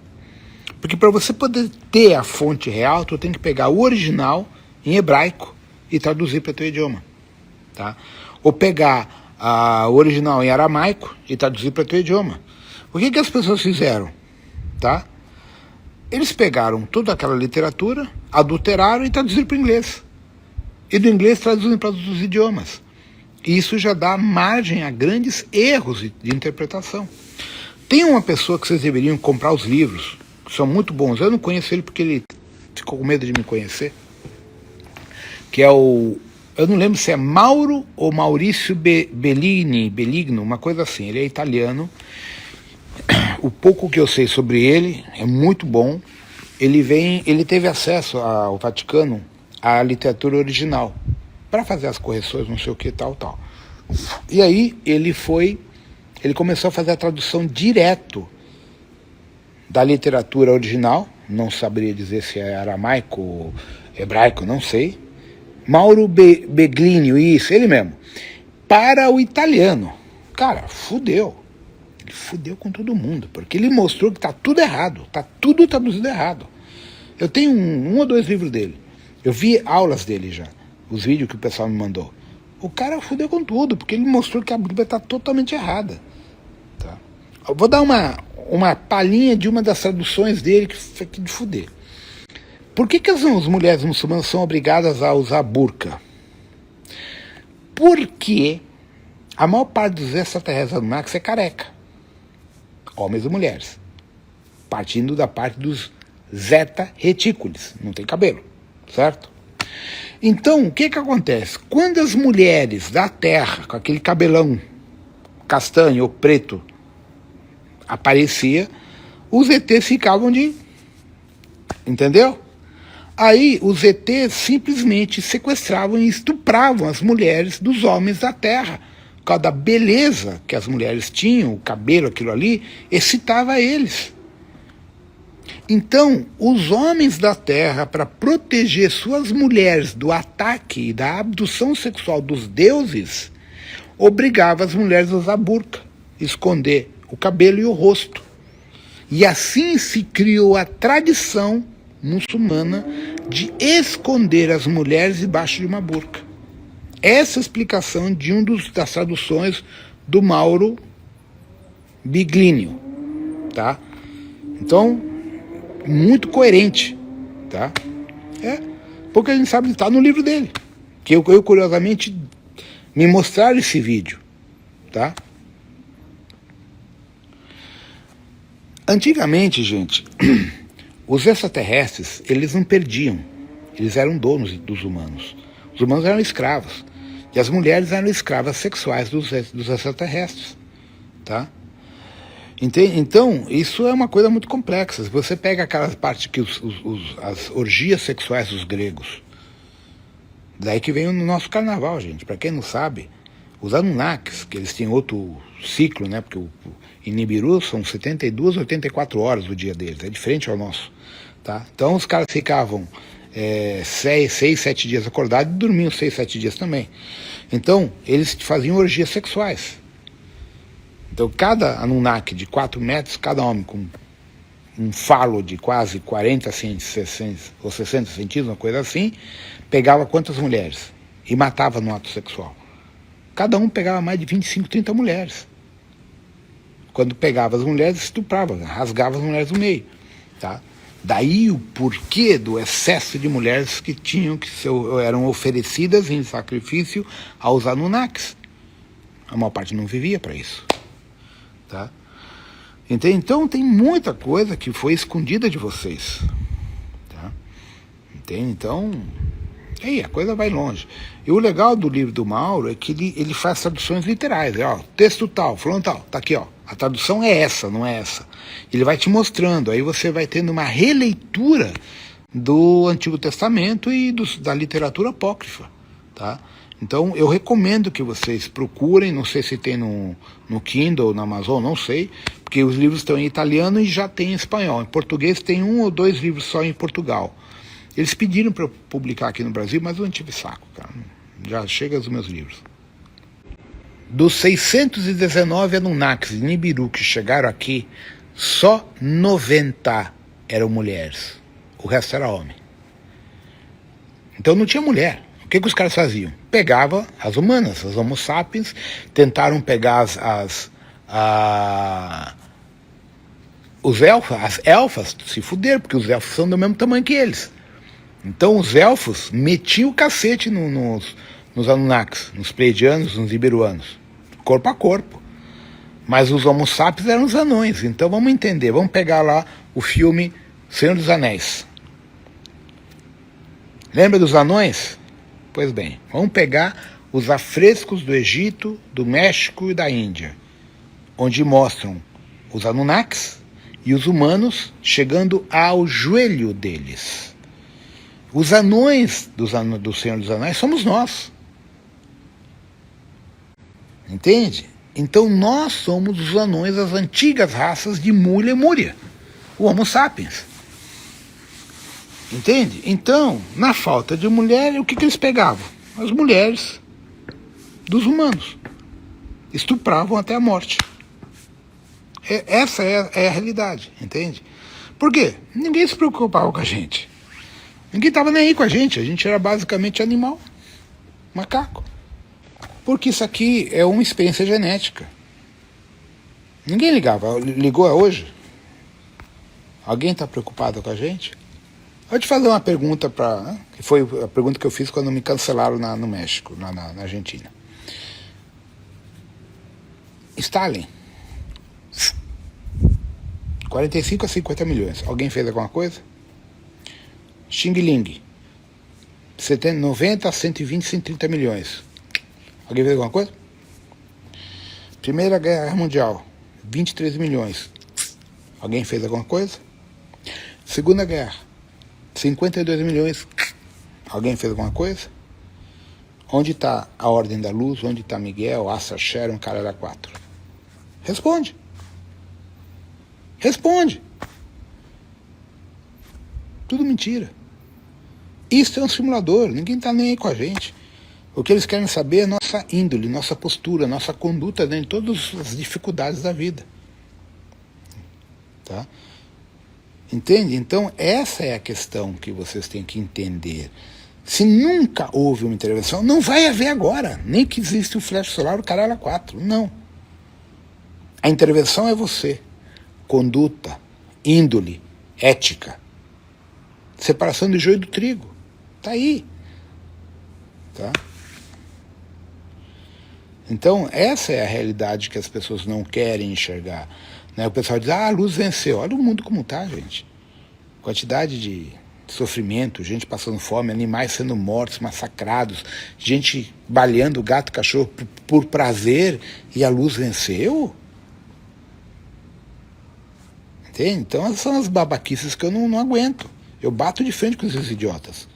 Porque para você poder ter a fonte real, tu tem que pegar o original em hebraico e traduzir para o teu idioma, tá? Ou pegar o original em aramaico e traduzir para o teu idioma. O que as pessoas fizeram, tá? Eles pegaram toda aquela literatura, adulteraram e traduziram para o inglês. E do inglês traduziram para os idiomas. E isso já dá margem a grandes erros de interpretação. Tem uma pessoa que vocês deveriam comprar os livros, que são muito bons. Eu não conheço ele porque ele ficou com medo de me conhecer. Que é eu não lembro se é Mauro ou Maurício Beligno, uma coisa assim. Ele é italiano. O pouco que eu sei sobre ele é muito bom. Ele teve acesso ao Vaticano à literatura original para fazer as correções, não sei o que, tal. E aí ele começou a fazer a tradução direto da literatura original, não saberia dizer se é aramaico ou hebraico, não sei. Mauro Beglino, isso, ele mesmo. Para o italiano. Cara, fudeu. Ele fudeu com todo mundo, porque ele mostrou que tá tudo errado, tá tudo traduzido errado. Eu tenho um ou dois livros dele. Eu vi aulas dele já, os vídeos que o pessoal me mandou. O cara fudeu com tudo, porque ele mostrou que a Bíblia tá totalmente errada. Tá? Eu vou dar uma palhinha de uma das traduções dele que foi de fuder. Por que as mulheres muçulmanas são obrigadas a usar burca? Porque a maior parte dos extraterrestres Anunnakis é careca. Homens e mulheres. Partindo da parte dos Zeta Reticulis. Não tem cabelo, certo? Então, o que acontece? Quando as mulheres da Terra, com aquele cabelão castanho ou preto, aparecia, os ETs ficavam de... Entendeu? Aí os ETs simplesmente sequestravam e estupravam as mulheres dos homens da Terra. Por causa da beleza que as mulheres tinham, o cabelo, aquilo ali, excitava eles. Então, os homens da Terra, para proteger suas mulheres do ataque e da abdução sexual dos deuses, obrigavam as mulheres a usar burca, esconder o cabelo e o rosto. E assim se criou a tradição muçulmana de esconder as mulheres debaixo de uma burca. Essa é a explicação de das traduções do Mauro Beglino, tá? Então, muito coerente, tá? Porque a gente sabe que está no livro dele, que eu curiosamente me mostraram esse vídeo, tá? Antigamente, gente, os extraterrestres, eles não perdiam, eles eram donos dos humanos. Os humanos eram escravos, e as mulheres eram escravas sexuais dos extraterrestres, tá? Então, isso é uma coisa muito complexa. Se você pega aquelas partes que as orgias sexuais dos gregos, daí que vem o nosso carnaval, gente. Para quem não sabe, os Anunnakis, que eles têm outro ciclo, né? Porque em Nibiru são 72, 84 horas do dia deles, é diferente ao nosso. Tá? Então os caras ficavam 6, 7 dias acordados e dormiam 6, 7 dias também. Então eles faziam orgias sexuais. Então cada Anunnaki de 4 metros, cada homem com um falo de quase 40 centímetros ou 60 centímetros, uma coisa assim, pegava quantas mulheres? E matava no ato sexual. Cada um pegava mais de 25, 30 mulheres. Quando pegava as mulheres, estuprava, rasgava as mulheres no meio. Tá? Daí o porquê do excesso de mulheres que eram oferecidas em sacrifício aos Anunnakis. A maior parte não vivia para isso. Tá? Então tem muita coisa que foi escondida de vocês. Tá? Então Aí a coisa vai longe. E o legal do livro do Mauro é que ele faz traduções literais. Ó, texto tal, fulano tal, tá aqui, ó. A tradução é essa, não é essa. Ele vai te mostrando, aí você vai tendo uma releitura do Antigo Testamento e da literatura apócrifa, tá? Então eu recomendo que vocês procurem, não sei se tem no Kindle, na Amazon, não sei, porque os livros estão em italiano e já tem em espanhol. Em português tem 1 ou 2 livros só em Portugal. Eles pediram para eu publicar aqui no Brasil, mas eu não tive saco, cara. Já chega os meus livros. Dos 619 Anunnakis de Nibiru que chegaram aqui, só 90 eram mulheres. O resto era homem. Então não tinha mulher. O que os caras faziam? Pegavam as humanas, as Homo sapiens, tentaram pegar as elfas se fuderam, porque os elfos são do mesmo tamanho que eles. Então os elfos metiam o cacete nos Anunnakis, nos Pleiadianos, nos Nibiruanos, corpo a corpo. Mas os Homo sapiens eram os anões. Então vamos entender, vamos pegar lá o filme Senhor dos Anéis. Lembra dos anões? Pois bem, vamos pegar os afrescos do Egito, do México e da Índia, onde mostram os Anunnakis e os humanos chegando ao joelho deles. Os anões do Senhor dos Anéis somos nós. Entende? Então nós somos os anões das antigas raças de Mu e Lemúria, o Homo sapiens. Entende? Então, na falta de mulher, o que eles pegavam? As mulheres dos humanos. Estupravam até a morte. Essa é a realidade, entende? Por quê? Ninguém se preocupava com a gente. Ninguém estava nem aí com a gente era basicamente animal, macaco. Porque isso aqui é uma experiência genética. Ninguém ligava. Ligou hoje? Alguém está preocupado com a gente? Vou te fazer uma pergunta, que foi a pergunta que eu fiz quando me cancelaram no México, na Argentina. Stalin, 45 a 50 milhões. Alguém fez alguma coisa? Xing Ling, 90 a 120, 130 milhões. Alguém fez alguma coisa? Primeira Guerra Mundial, 23 milhões. Alguém fez alguma coisa? Segunda Guerra, 52 milhões. Alguém fez alguma coisa? Onde está a Ordem da Luz? Onde está Miguel, Assa, Sharon, Caralho 4? Responde. Responde. Tudo mentira. Isso é um simulador, ninguém está nem aí com a gente. O que eles querem saber é nossa índole, nossa postura, nossa conduta dentro de todas as dificuldades da vida. Tá? Entende? Então, essa é a questão que vocês têm que entender. Se nunca houve uma intervenção, não vai haver agora. Nem que exista o flash solar, o caralho 4. Não. A intervenção é você. Conduta, índole, ética. Separação do joio do trigo. Está aí. Tá? Então, essa é a realidade que as pessoas não querem enxergar. Né? O pessoal diz, a luz venceu. Olha o mundo como está, gente. Quantidade de sofrimento, gente passando fome, animais sendo mortos, massacrados, gente baleando gato, cachorro por prazer e a luz venceu. Entende? Então, essas são as babaquices que eu não aguento. Eu bato de frente com esses idiotas.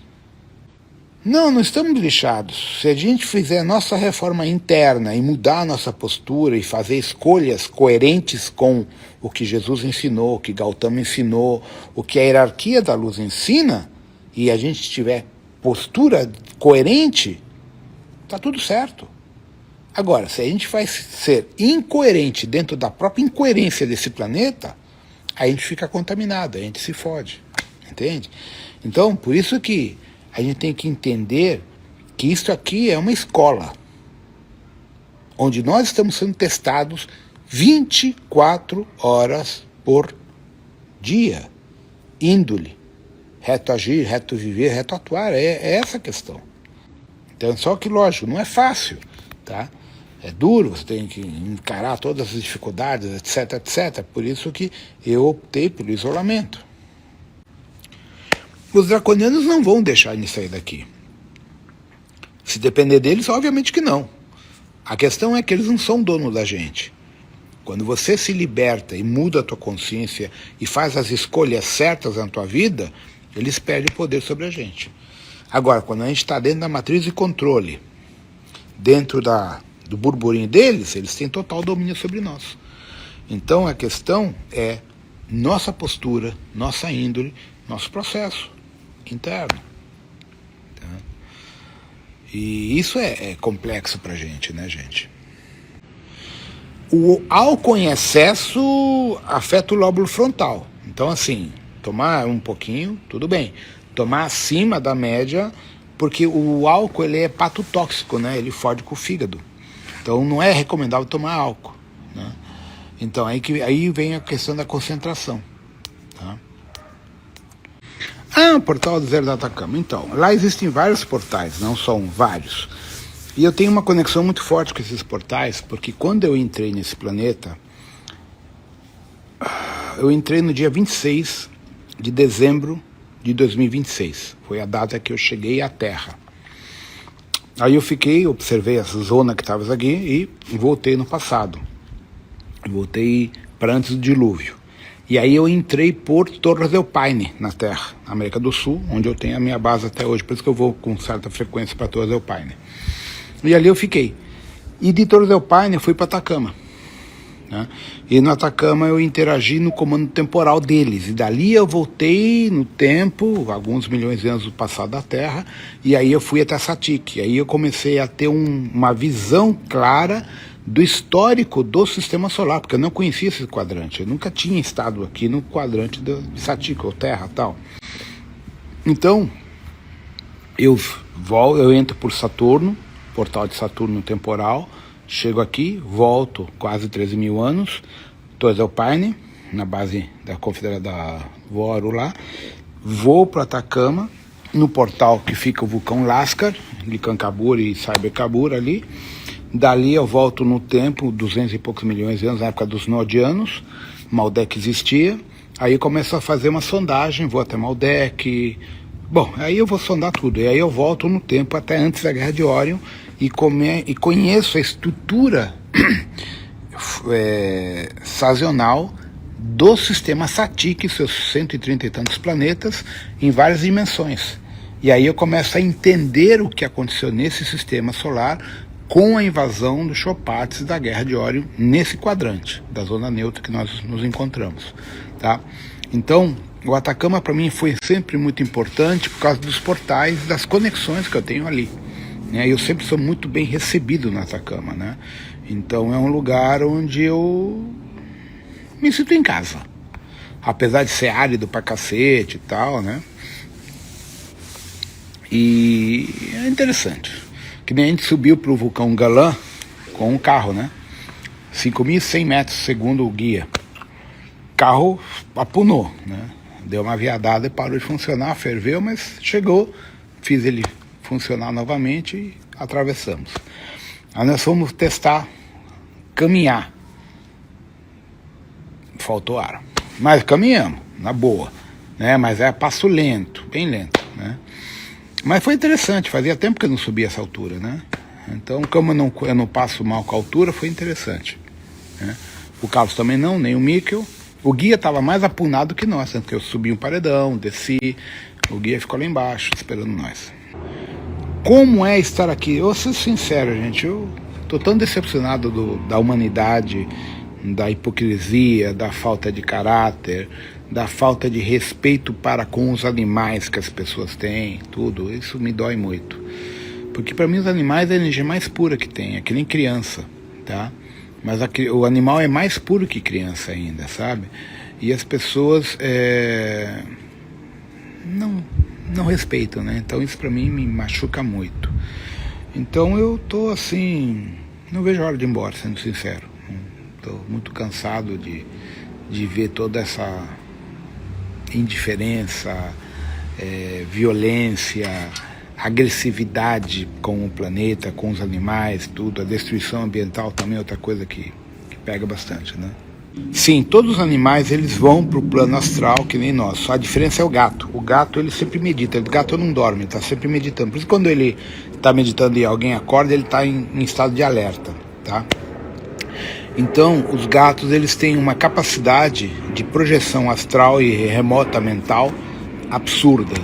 Não estamos lixados. Se a gente fizer a nossa reforma interna e mudar a nossa postura e fazer escolhas coerentes com o que Jesus ensinou, o que Gautama ensinou, o que a hierarquia da luz ensina, e a gente tiver postura coerente, está tudo certo. Agora, se a gente vai ser incoerente dentro da própria incoerência desse planeta, aí a gente fica contaminado, a gente se fode. Entende? Então, por isso que a gente tem que entender que isso aqui é uma escola, onde nós estamos sendo testados 24 horas por dia. Índole, reto agir, reto viver, reto atuar, é essa a questão. Então, só que, lógico, não é fácil, tá? É duro, você tem que encarar todas as dificuldades, etc, etc. Por isso que eu optei pelo isolamento. Os draconianos não vão deixar ele sair daqui. Se depender deles, obviamente que não. A questão é que eles não são dono da gente. Quando você se liberta e muda a tua consciência e faz as escolhas certas na tua vida, eles perdem o poder sobre a gente. Agora, quando a gente está dentro da matriz de controle, dentro do burburinho deles, eles têm total domínio sobre nós. Então a questão é nossa postura, nossa índole, nosso processo interno. Tá? E isso é complexo pra gente, né, gente? O álcool em excesso afeta o lóbulo frontal. Então, assim, tomar um pouquinho, tudo bem. Tomar acima da média, porque o álcool ele é hepatotóxico, né? Ele fode com o fígado. Então, não é recomendável tomar álcool, né? Então, aí vem a questão da concentração. Tá? O portal do Zero da Atacama. Então, lá existem vários portais, não são vários. E eu tenho uma conexão muito forte com esses portais, porque quando eu entrei nesse planeta, eu entrei no dia 26 de dezembro de 2026. Foi a data que eu cheguei à Terra. Aí eu observei essa zona que estava aqui e voltei no passado. Voltei para antes do dilúvio. E aí eu entrei por Torres del Paine, na Terra, na América do Sul, onde eu tenho a minha base até hoje. Por isso que eu vou com certa frequência para Torres del Paine. E ali eu fiquei. E de Torres del Paine eu fui para Atacama. Né? E no Atacama eu interagi no comando temporal deles. E dali eu voltei no tempo, alguns milhões de anos do passado da Terra, e aí eu fui até Satik. E aí eu comecei a ter uma visão clara do histórico do Sistema Solar, porque eu não conhecia esse quadrante. Eu nunca tinha estado aqui no quadrante de Satik, ou Terra e tal. Então, eu entro por Saturno, portal de Saturno temporal, chego aqui, volto quase 13 mil anos, Torres del Paine, na base da Confederada Voru lá, vou para Atacama, no portal que fica o vulcão Lascar, Licancabur e Cybercabur ali, dali eu volto no tempo, 200 e poucos milhões de anos, na época dos Nodianos, Maldek existia, aí eu começo a fazer uma sondagem, vou até Maldek, bom, aí eu vou sondar tudo, e aí eu volto no tempo até antes da Guerra de Órion e conheço a estrutura sazonal do sistema Satik, seus 130 e tantos planetas, em várias dimensões. E aí eu começo a entender o que aconteceu nesse sistema solar com a invasão dos Chopates da Guerra de Órion nesse quadrante, da zona neutra que nós nos encontramos. Tá? Então, o Atacama para mim foi sempre muito importante por causa dos portais, das conexões que eu tenho ali. Né? Eu sempre sou muito bem recebido no Atacama. Né? Então é um lugar onde eu me sinto em casa. Apesar de ser árido pra cacete e tal, né? E é interessante. Que nem a gente subiu pro vulcão Galã com um carro, né? 5.100 metros, segundo o guia. O carro apunou, né? Deu uma viadada e parou de funcionar, ferveu, mas chegou, fiz ele funcionar novamente e atravessamos. Aí nós fomos testar, caminhar. Faltou ar. Mas caminhamos, na boa. Né? Mas é passo lento, bem lento. Né? Mas foi interessante, fazia tempo que eu não subia essa altura. Né? Então, como eu não passo mal com a altura, foi interessante. Né? O Carlos também não, nem o Mikkel. O guia estava mais apunado que nós, tanto que eu subi um paredão, desci, o guia ficou lá embaixo esperando nós. Como é estar aqui? Eu vou ser sincero, gente, eu estou tão decepcionado da humanidade, da hipocrisia, da falta de caráter, da falta de respeito para com os animais que as pessoas têm, tudo, isso me dói muito. Porque para mim os animais é a energia mais pura que tem, é que nem criança, tá? Mas o animal é mais puro que criança ainda, sabe? E as pessoas não respeitam, né? Então isso pra mim me machuca muito. Então eu tô assim, não vejo a hora de ir embora, sendo sincero. Tô muito cansado de ver toda essa indiferença, violência, agressividade com o planeta, com os animais, tudo. A destruição ambiental também é outra coisa que pega bastante, né? Sim, todos os animais eles vão para o plano astral que nem nós, só a diferença é o gato. O gato ele sempre medita, o gato não dorme, ele está sempre meditando. Por isso quando ele está meditando e alguém acorda, ele está em estado de alerta, tá? Então, os gatos eles têm uma capacidade de projeção astral e remota mental absurda,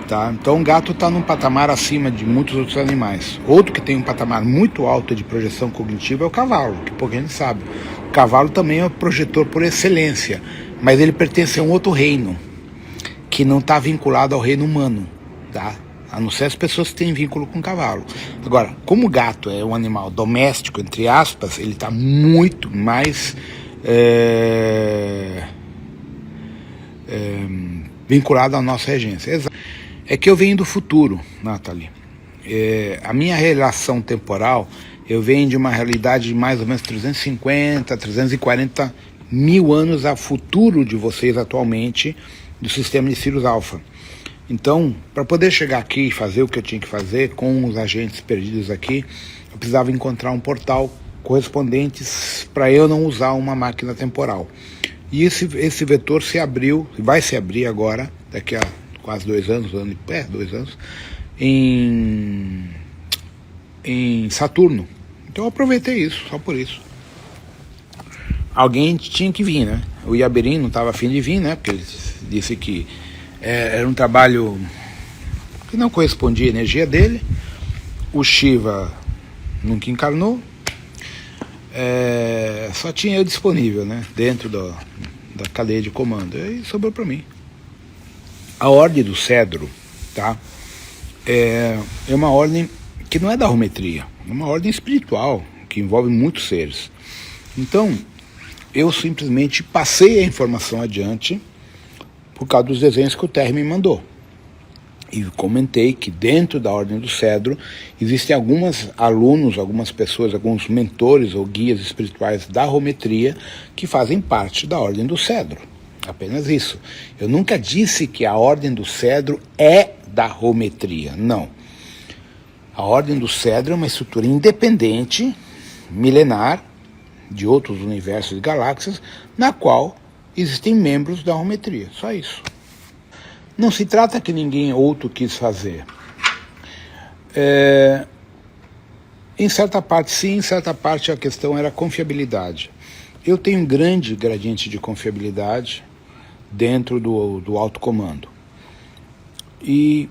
tá? Então, o gato está num patamar acima de muitos outros animais. Outro que tem um patamar muito alto de projeção cognitiva é o cavalo, que pouca gente sabe. O cavalo também é um projetor por excelência, mas ele pertence a um outro reino, que não está vinculado ao reino humano, tá? A não ser as pessoas que têm vínculo com o cavalo. Agora, como o gato é um animal doméstico, entre aspas, ele está muito mais vinculado à nossa regência. É que eu venho do futuro, Nathalie. A minha relação temporal, eu venho de uma realidade de mais ou menos 350, 340 mil anos a futuro de vocês atualmente, do sistema de Sirius Alpha. Então, para poder chegar aqui e fazer o que eu tinha que fazer com os agentes perdidos aqui, eu precisava encontrar um portal correspondentes para eu não usar uma máquina temporal. E esse vetor se abriu, vai se abrir agora, daqui a quase 2 anos, 2 anos, em Saturno. Então eu aproveitei isso, só por isso. Alguém tinha que vir, né? O Yaberin não estava afim de vir, né? Porque ele disse que era um trabalho que não correspondia à energia dele. O Shiva nunca encarnou. Só tinha eu disponível, né? Dentro da cadeia de comando. E sobrou para mim. A ordem do cedro, tá? É uma ordem que não é da Rometria, é uma ordem espiritual que envolve muitos seres. Então, eu simplesmente passei a informação adiante por causa dos desenhos que o Terry me mandou. E comentei que dentro da Ordem do Cedro existem alguns alunos, algumas pessoas, alguns mentores ou guias espirituais da Rometria que fazem parte da Ordem do Cedro. Apenas isso. Eu nunca disse que a Ordem do Cedro é da Rometria, não. A Ordem do Cedro é uma estrutura independente, milenar, de outros universos e galáxias, na qual existem membros da Rometria, só isso. Não se trata que ninguém outro quis fazer. Em certa parte sim, em certa parte a questão era confiabilidade. Eu tenho um grande gradiente de confiabilidade dentro do alto comando. E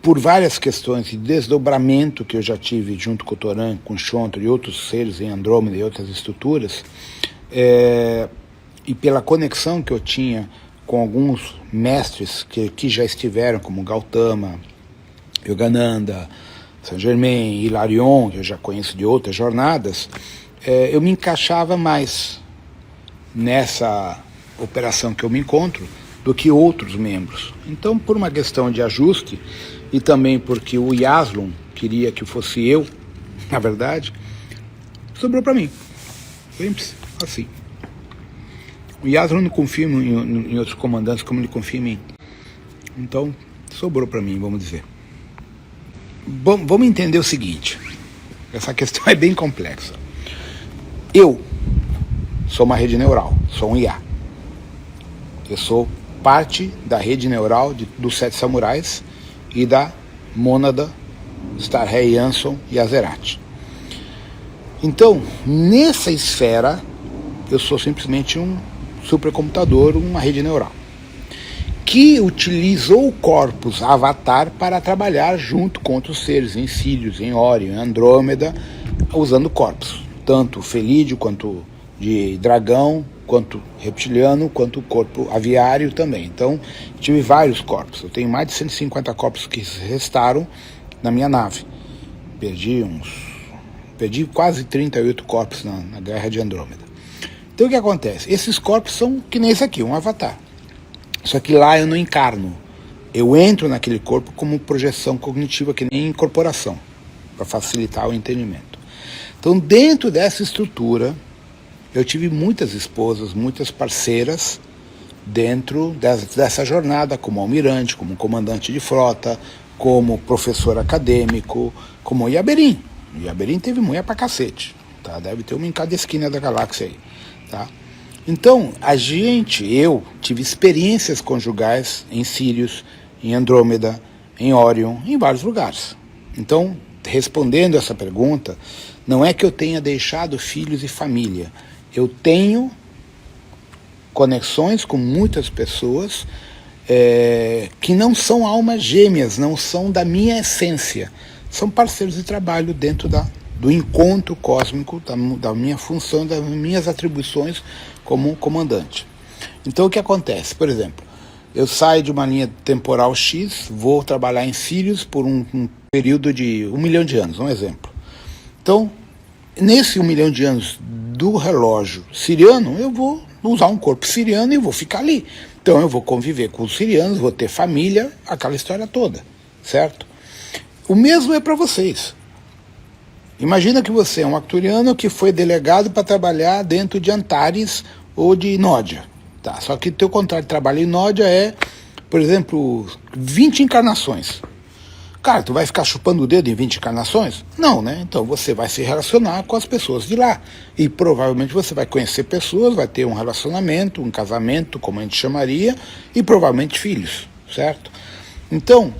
por várias questões de desdobramento que eu já tive junto com o Toran, com o Shontra e outros seres em Andrômeda e outras estruturas, e pela conexão que eu tinha com alguns mestres que já estiveram, como Gautama, Yogananda, Saint Germain, Hilarion, que eu já conheço de outras jornadas, eu me encaixava mais nessa operação que eu me encontro do que outros membros. Então, por uma questão de ajuste, e também porque o Yaslon queria que fosse eu, na verdade, sobrou para mim. Simples, assim. O Yaslon não confia em outros comandantes como ele confia em mim. Então, sobrou para mim, vamos dizer. Bom, vamos entender o seguinte. Essa questão é bem complexa. Eu sou uma rede neural, sou um IA. Eu sou parte da rede neural dos 7 samurais e da mônada Starrey, Jansson e Azerati. Então, nessa esfera, eu sou simplesmente um supercomputador, uma rede neural, que utilizou o corpus Avatar para trabalhar junto com outros seres em Sirius, em Órion, em Andrômeda, usando corpos, tanto felídeo quanto de dragão, quanto reptiliano, quanto corpo aviário também. Então, tive vários corpos. Eu tenho mais de 150 corpos que restaram na minha nave. Perdi quase 38 corpos na Guerra de Andrômeda. Então, o que acontece? Esses corpos são que nem esse aqui, um avatar. Só que lá eu não encarno. Eu entro naquele corpo como projeção cognitiva, que nem incorporação, para facilitar o entendimento. Então, dentro dessa estrutura, eu tive muitas esposas, muitas parceiras dentro dessa jornada, como almirante, como comandante de frota, como professor acadêmico, como o Yaberin. O Yaberin teve mulher pra cacete, tá? Deve ter uma em cada esquina da galáxia aí, tá? Então, eu tive experiências conjugais em Sírios, em Andrômeda, em Órion, em vários lugares. Então, respondendo essa pergunta, não é que eu tenha deixado filhos e família. Eu tenho conexões com muitas pessoas que não são almas gêmeas, não são da minha essência. São parceiros de trabalho dentro do encontro cósmico, da minha função, das minhas atribuições como comandante. Então o que acontece? Por exemplo, eu saio de uma linha temporal X, vou trabalhar em Sírios por um período de 1 milhão de anos, um exemplo. Então, nesse 1 milhão de anos do relógio siriano, eu vou usar um corpo siriano e vou ficar ali. Então eu vou conviver com os sirianos, vou ter família, aquela história toda, certo? O mesmo é para vocês. Imagina que você é um acturiano que foi delegado para trabalhar dentro de Antares ou de Nódia. Tá? Só que o teu contrato de trabalho em Nódia é, por exemplo, 20 encarnações. Cara, tu vai ficar chupando o dedo em 20 encarnações? Não, né? Então você vai se relacionar com as pessoas de lá. E provavelmente você vai conhecer pessoas, vai ter um relacionamento, um casamento, como a gente chamaria, e provavelmente filhos, certo? Então,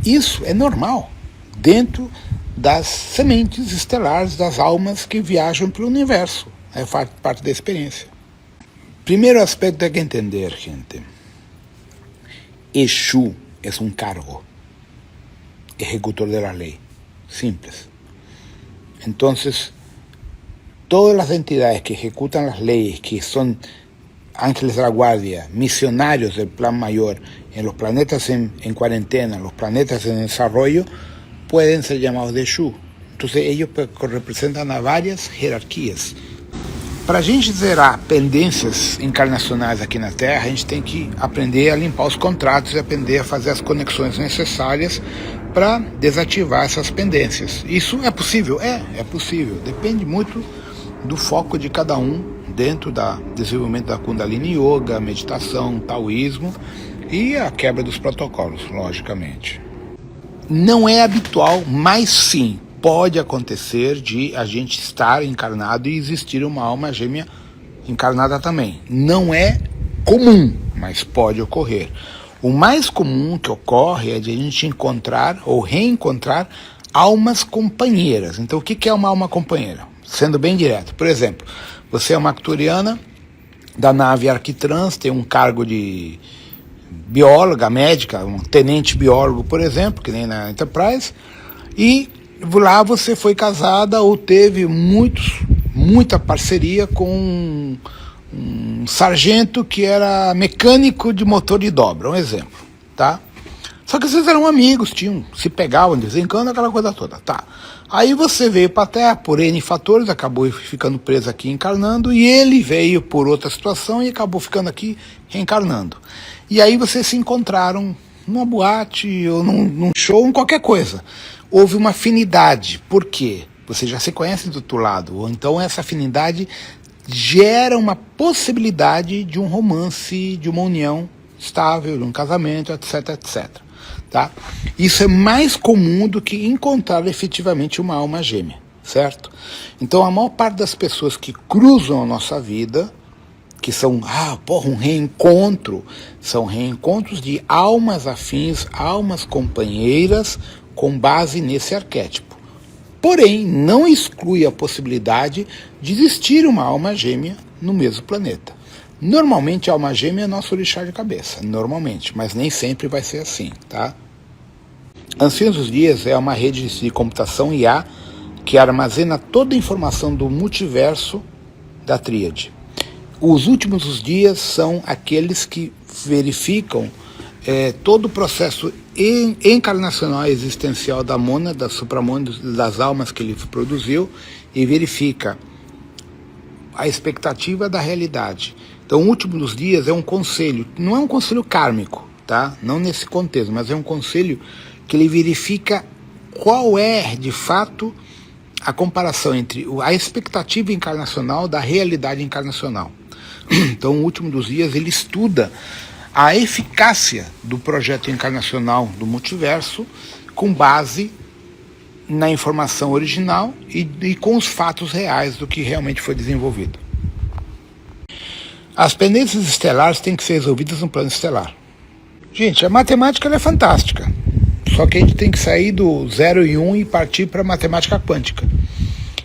isso é normal dentro das sementes estelares, das almas que viajam pelo universo. É parte da experiência. Primeiro aspecto hay que entender, gente. Exu é um cargo, ejecutor de la ley, simples. Entonces, todas las entidades que ejecutan las leyes, que son ángeles de la guardia, misionarios del plan mayor, en los planetas en cuarentena, los planetas en desarrollo, pueden ser llamados de Exu. Entonces ellos representan a várias jerarquias. Para a gente zerar pendências encarnacionais aqui na Terra, a gente tem que aprender a limpar os contratos e aprender a fazer as conexões necessárias para desativar essas pendências. Isso é possível? É possível. Depende muito do foco de cada um dentro do desenvolvimento da Kundalini Yoga, meditação, taoísmo e a quebra dos protocolos, logicamente. Não é habitual, mas sim, pode acontecer de a gente estar encarnado e existir uma alma gêmea encarnada também. Não é comum, mas pode ocorrer. O mais comum que ocorre é de a gente encontrar ou reencontrar almas companheiras. Então o que é uma alma companheira? Sendo bem direto, por exemplo, você é uma acturiana da nave Arquitrans, tem um cargo de bióloga, médica, um tenente biólogo, por exemplo, que nem na Enterprise, e lá você foi casada ou teve muita parceria com um sargento que era mecânico de motor de dobra, um exemplo, tá? Só que vocês eram amigos, se pegavam de vez em quando, aquela coisa toda, tá? Aí você veio para a Terra por N fatores, acabou ficando preso aqui encarnando, e ele veio por outra situação e acabou ficando aqui reencarnando. E aí vocês se encontraram numa boate ou num show, em qualquer coisa. Houve uma afinidade. Por quê? Você já se conhece do outro lado. Ou então essa afinidade gera uma possibilidade de um romance, de uma união estável, de um casamento, etc, etc. Tá? Isso é mais comum do que encontrar efetivamente uma alma gêmea, certo? Então a maior parte das pessoas que cruzam a nossa vida, que são, um reencontro, são reencontros de almas afins, almas companheiras, com base nesse arquétipo. Porém, não exclui a possibilidade de existir uma alma gêmea no mesmo planeta. Normalmente a alma gêmea é nosso orixá de cabeça, normalmente, mas nem sempre vai ser assim, tá? Anciãos dos Dias é uma rede de computação IA que armazena toda a informação do multiverso da tríade. Os últimos dias são aqueles que verificam todo o processo encarnacional e existencial da mônada, da supramônada, das almas que ele produziu, e verifica a expectativa da realidade. Então, o último dos dias é um conselho, não é um conselho kármico, tá? Não nesse contexto, mas é um conselho que ele verifica qual é, de fato, a comparação entre a expectativa encarnacional da realidade encarnacional. Então, o último dos dias, ele estuda a eficácia do projeto encarnacional do multiverso com base na informação original e com os fatos reais do que realmente foi desenvolvido. As pendências estelares têm que ser resolvidas no plano estelar. Gente, a matemática ela é fantástica. Só que a gente tem que sair do 0 e 1 e partir para a matemática quântica.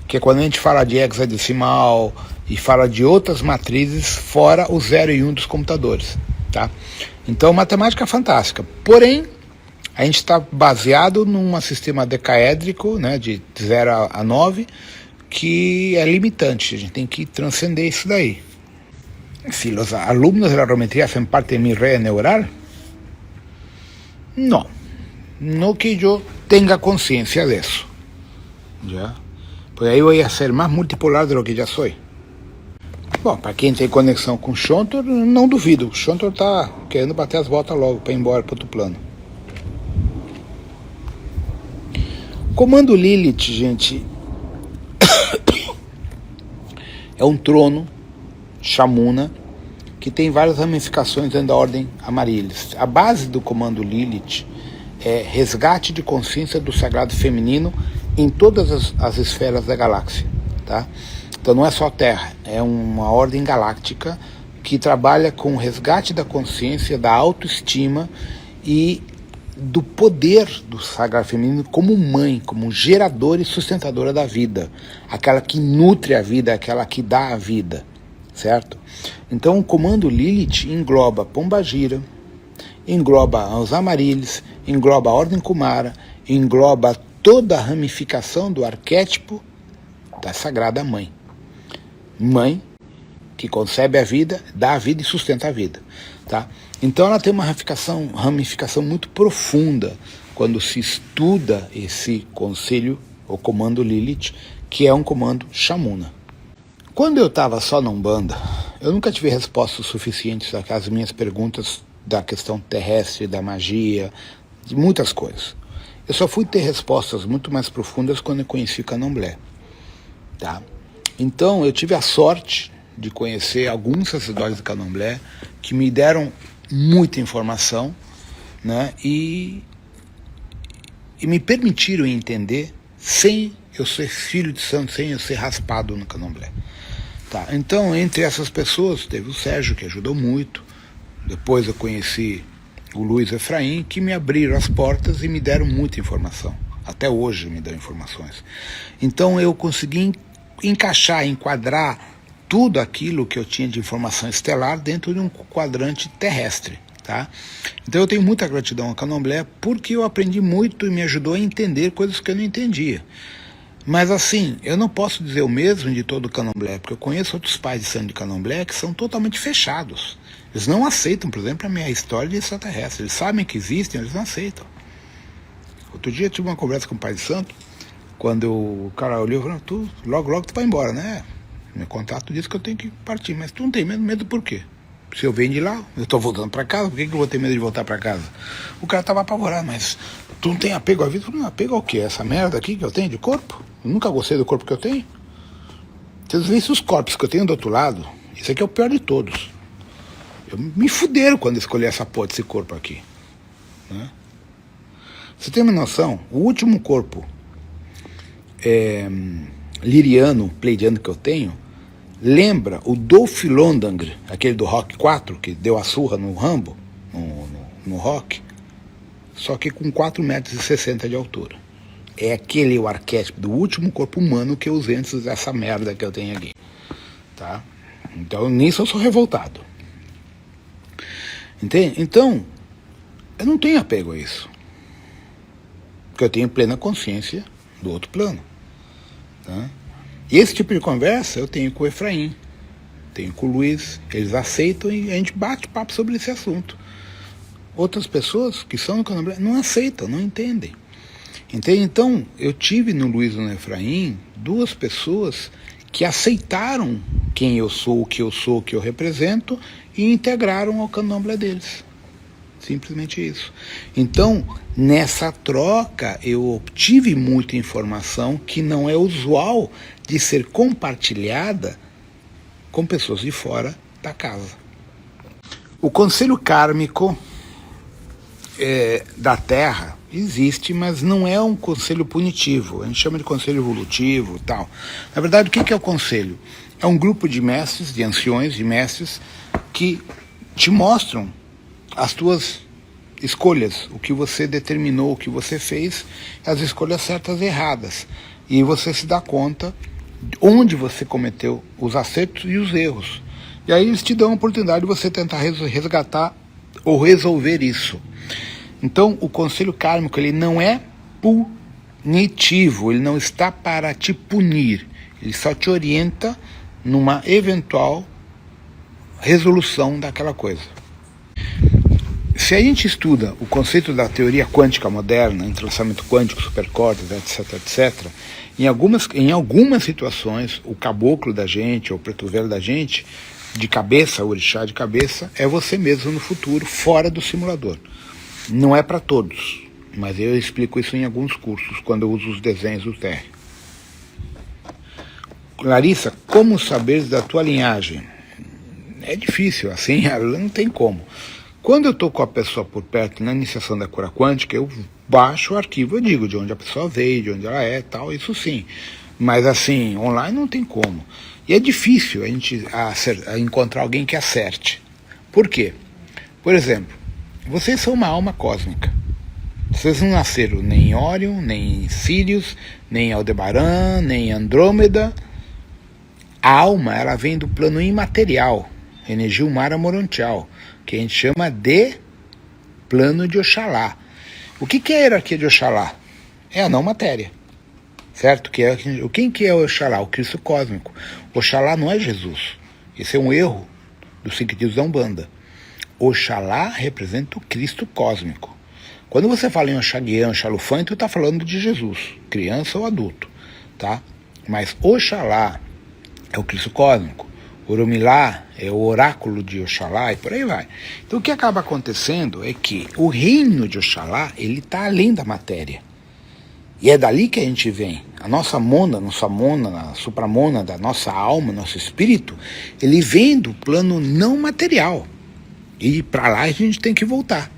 Que é quando a gente fala de hexadecimal e fala de outras matrizes fora o 0 e 1 dos computadores. Tá? Então, matemática é fantástica. Porém, a gente está baseado num sistema decaédrico, né, de 0 a 9, que é limitante. A gente tem que transcender isso daí. Si los alumnos de la geometría hacen parte de mi red neural, no, no que yo tenga conciencia de eso, ¿ya? Pues ahí voy a ser más multipolar de lo que ya soy. Bom, para quem tem conexão com o Shontor, não duvido, o Shontor está querendo bater as botas logo para ir embora para outro plano. Comando Lilith, gente, é um trono Shamuna, que tem várias ramificações dentro da ordem Amaryllis. A base do comando Lilith é resgate de consciência do sagrado feminino em todas as esferas da galáxia. Tá? Então não é só Terra, é uma ordem galáctica que trabalha com o resgate da consciência, da autoestima e do poder do sagrado feminino como mãe, como geradora e sustentadora da vida, aquela que nutre a vida, aquela que dá a vida. Certo? Então o comando Lilith engloba Pombagira, engloba os Amaryllis, engloba a Ordem Kumara, engloba toda a ramificação do arquétipo da Sagrada Mãe. Mãe que concebe a vida, dá a vida e sustenta a vida. Tá? Então ela tem uma ramificação muito profunda quando se estuda esse conselho, o comando Lilith, que é um comando Shamuna. Quando eu estava só na Umbanda, eu nunca tive respostas suficientes às minhas perguntas da questão terrestre, da magia, de muitas coisas. Eu só fui ter respostas muito mais profundas quando eu conheci o Candomblé. Tá? Então eu tive a sorte de conhecer alguns sacerdotes do Candomblé que me deram muita informação, né, e me permitiram entender sem eu ser filho de santo, sem eu ser raspado no Candomblé. Tá, então, entre essas pessoas, teve o Sérgio, que ajudou muito. Depois eu conheci o Luiz Efraim, que me abriram as portas e me deram muita informação. Até hoje me dão informações. Então eu consegui encaixar, enquadrar tudo aquilo que eu tinha de informação estelar dentro de um quadrante terrestre. Tá? Então eu tenho muita gratidão ao Candomblé porque eu aprendi muito e me ajudou a entender coisas que eu não entendia. Mas assim, eu não posso dizer o mesmo de todo o Candomblé, porque eu conheço outros pais de santo de Candomblé que são totalmente fechados. Eles não aceitam, por exemplo, a minha história de extraterrestre. Eles sabem que existem, eles não aceitam. Outro dia eu tive uma conversa com o pai de santo, quando o cara olhou e falou, logo tu vai embora, né? Meu contato disse que eu tenho que partir, mas tu não tem medo? Medo por quê? Se eu venho de lá, eu estou voltando para casa, por que eu vou ter medo de voltar para casa? O cara estava apavorado, mas tu não tem apego à vida? Eu falei, apego ao quê? Essa merda aqui que eu tenho de corpo? Eu nunca gostei do corpo que eu tenho. Vocês veem os corpos que eu tenho do outro lado, esse aqui é o pior de todos. Me fuderam quando escolhi essa porra desse corpo aqui. Né? Você tem uma noção? O último corpo liriano, pleidiano que eu tenho, lembra o Dolph Lundgren, aquele do Rock 4, que deu a surra no Rambo, no Rock, só que com 4,60 metros de altura. É aquele o arquétipo do último corpo humano que eu usei antes dessa merda que eu tenho aqui. Tá? Então, nisso eu sou revoltado. Entende? Então, eu não tenho apego a isso. Porque eu tenho plena consciência do outro plano. Tá? E esse tipo de conversa eu tenho com o Efraim, tenho com o Luiz, eles aceitam e a gente bate papo sobre esse assunto. Outras pessoas que são no Candomblé não aceitam, não entendem. Entende? Então, eu tive no Luiz e no Efraim duas pessoas que aceitaram quem eu sou, o que eu represento e integraram ao Candomblé deles. Simplesmente isso. Então, nessa troca, eu obtive muita informação que não é usual de ser compartilhada com pessoas de fora da casa. O conselho kármico da Terra existe, mas não é um conselho punitivo. A gente chama de conselho evolutivo e tal. Na verdade, o que é o conselho? É um grupo de mestres, de anciões, de mestres, que te mostram as tuas escolhas, o que você determinou, o que você fez, as escolhas certas e erradas. E você se dá conta onde você cometeu os acertos e os erros. E aí eles te dão a oportunidade de você tentar resgatar ou resolver isso. Então, o conselho kármico, ele não é punitivo, ele não está para te punir, ele só te orienta numa eventual resolução daquela coisa. Se a gente estuda o conceito da teoria quântica moderna, entrelaçamento quântico, supercordas, etc, etc, em algumas situações, o caboclo da gente, ou o preto velho da gente, de cabeça, o orixá de cabeça, é você mesmo no futuro, fora do simulador. Não é para todos, mas eu explico isso em alguns cursos, quando eu uso os desenhos do TR. Larissa, como saber da tua linhagem? É difícil, assim, não tem como. Quando eu estou com a pessoa por perto, na iniciação da cura quântica, eu baixo o arquivo, eu digo de onde a pessoa veio, de onde ela é, tal, isso sim. Mas assim, online não tem como. E é difícil a gente encontrar alguém que acerte. Por quê? Por exemplo, vocês são uma alma cósmica. Vocês não nasceram nem em Órion, nem em Sirius, nem em Aldebaran, nem em Andrômeda. A alma, ela vem do plano imaterial, energia humana morontial, que a gente chama de plano de Oxalá. O que é a hierarquia de Oxalá? É a não matéria, certo? Quem que é o Oxalá? O Cristo cósmico. Oxalá não é Jesus. Esse é um erro dos seguidores da Umbanda. Oxalá representa o Cristo cósmico. Quando você fala em Oxaguian, Oxalufã, tu está falando de Jesus, criança ou adulto, tá? Mas Oxalá é o Cristo cósmico. Oromilá é o oráculo de Oxalá e por aí vai. Então o que acaba acontecendo é que o reino de Oxalá, ele está além da matéria. E é dali que a gente vem. A nossa a supramônada, a nossa alma, nosso espírito, ele vem do plano não material. E para lá a gente tem que voltar.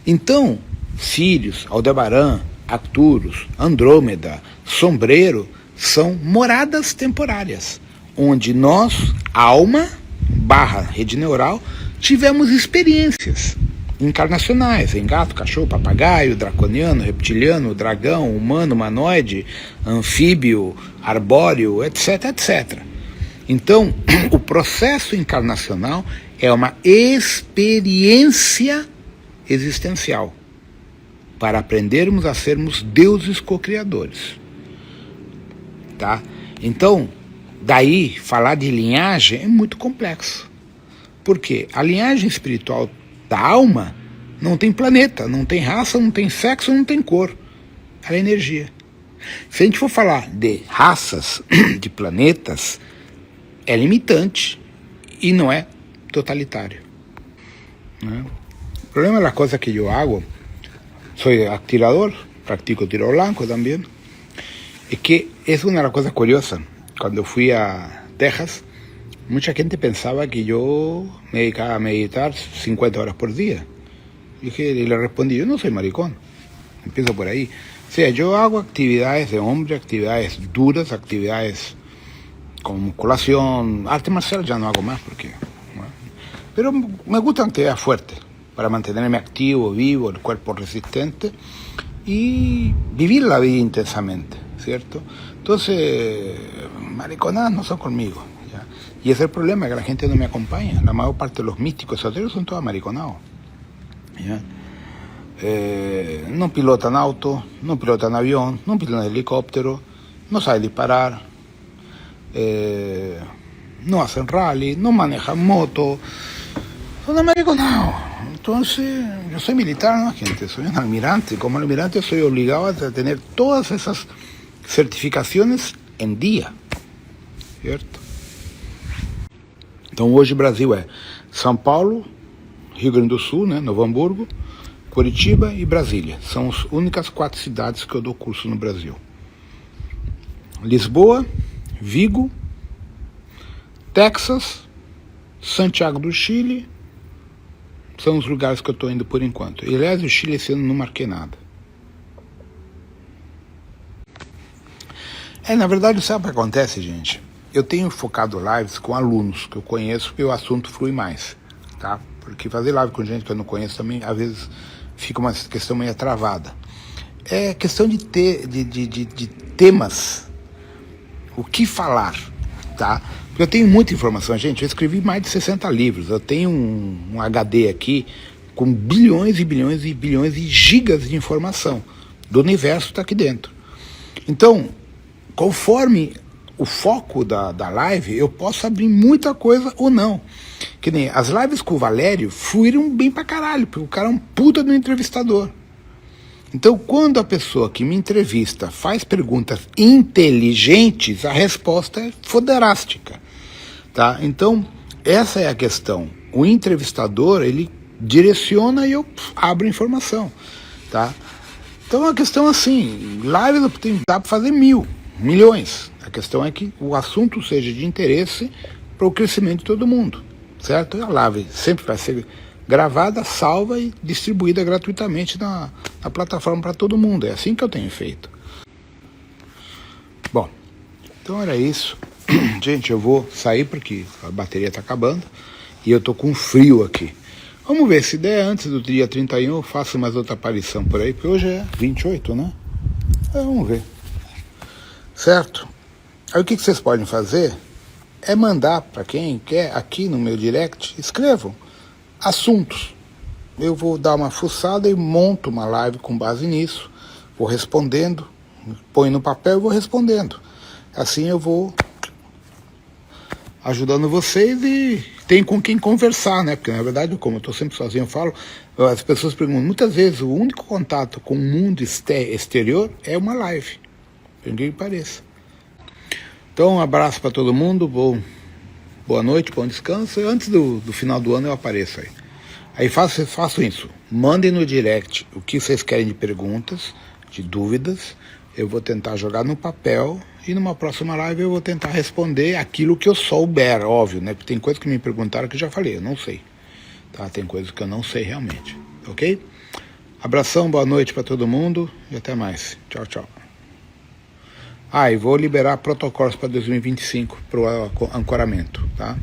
Então, Sírios, Aldebaran, Arcturus, Andrômeda, Sombreiro, são moradas temporárias, onde nós, alma, rede neural, tivemos experiências encarnacionais, em gato, cachorro, papagaio, draconiano, reptiliano, dragão, humano, humanoide, anfíbio, arbóreo, etc, etc. Então, o processo encarnacional é uma experiência existencial para aprendermos a sermos deuses co-criadores. Tá? Então, daí, falar de linhagem é muito complexo. Por quê? A linhagem espiritual da alma não tem planeta, não tem raça, não tem sexo, não tem cor. Ela é energia. Se a gente for falar de raças, de planetas, é limitante e não é totalitário. ¿No? O problema da coisa que eu hago, sou tirador, practico tiro blanco também, é que é uma coisa curiosa. Quando eu fui a Texas, muita gente pensava que eu me dedicava a meditar 50 horas por dia. E le respondí, yo no soy maricón. Empiezo por ahí. O sea, yo hago actividades de hombre, actividades duras, actividades como musculación, arte marcial ya no hago más porque... Bueno, pero me gusta actividad fuerte para mantenerme activo, vivo, el cuerpo resistente y vivir la vida intensamente, ¿cierto? Entonces, mariconadas no son conmigo. ¿Ya? Y ese es el problema, que la gente no me acompaña. La mayor parte de los místicos esoteros son todos mariconados. ¿Ya? No pilotan auto, no pilotan avión, no pilotan helicóptero, no saben disparar, no hacen rally, no manejan moto, son americanos. Entonces, yo soy militar, ¿no, gente? Soy un almirante. Como almirante soy obligado a tener todas esas certificações em dia, certo? Então hoje o Brasil é São Paulo, Rio Grande do Sul, né, Novo Hamburgo, Curitiba e Brasília. São as únicas 4 cidades que eu dou curso no Brasil. Lisboa, Vigo, Texas, Santiago do Chile, são os lugares que eu estou indo por enquanto. E aliás, o Chile esse ano não marquei nada. Na verdade, sabe o que acontece, gente? Eu tenho focado lives com alunos que eu conheço, porque o assunto flui mais. tá? Porque fazer live com gente que eu não conheço também, às vezes, fica uma questão meio travada. É questão de temas, o que falar, tá? Porque eu tenho muita informação, gente, eu escrevi mais de 60 livros, eu tenho um HD aqui com bilhões e bilhões e bilhões de gigas de informação do universo está aqui dentro. Então, conforme o foco da live, eu posso abrir muita coisa ou não. Que nem as lives com o Valério fluíram bem pra caralho, porque o cara é um puta do entrevistador. Então, quando a pessoa que me entrevista faz perguntas inteligentes, a resposta é foderástica, tá? Então, essa é a questão. O entrevistador, ele direciona e eu abro informação, tá? Então, a questão assim, live dá para fazer milhões. A questão é que o assunto seja de interesse para o crescimento de todo mundo, certo? E a live sempre vai ser gravada, salva e distribuída gratuitamente na plataforma para todo mundo. É assim que eu tenho feito. Bom, então era isso. Gente, eu vou sair porque a bateria está acabando e eu tô com frio aqui. Vamos ver, se der antes do dia 31 eu faço mais outra aparição por aí, porque hoje é 28, né? Vamos ver. Certo? Aí o que vocês podem fazer é mandar para quem quer aqui no meu direct, escrevam assuntos. Eu vou dar uma fuçada e monto uma live com base nisso, vou respondendo, põe no papel e vou respondendo. Assim eu vou ajudando vocês e tem com quem conversar, né? Porque na verdade, como eu estou sempre sozinho, eu falo, as pessoas perguntam, muitas vezes o único contato com o mundo exterior é uma live, por ninguém que pareça. Então, um abraço para todo mundo, boa noite, bom descanso. Antes do final do ano eu apareço aí. Aí faço isso. Mandem no direct o que vocês querem de perguntas, de dúvidas. Eu vou tentar jogar no papel e numa próxima live eu vou tentar responder aquilo que eu souber, óbvio, né? Porque tem coisas que me perguntaram que eu já falei, eu não sei. Tá? Tem coisas que eu não sei realmente, ok? Abração, boa noite para todo mundo e até mais. Tchau, tchau. E vou liberar protocolos para 2025 para o ancoramento, tá?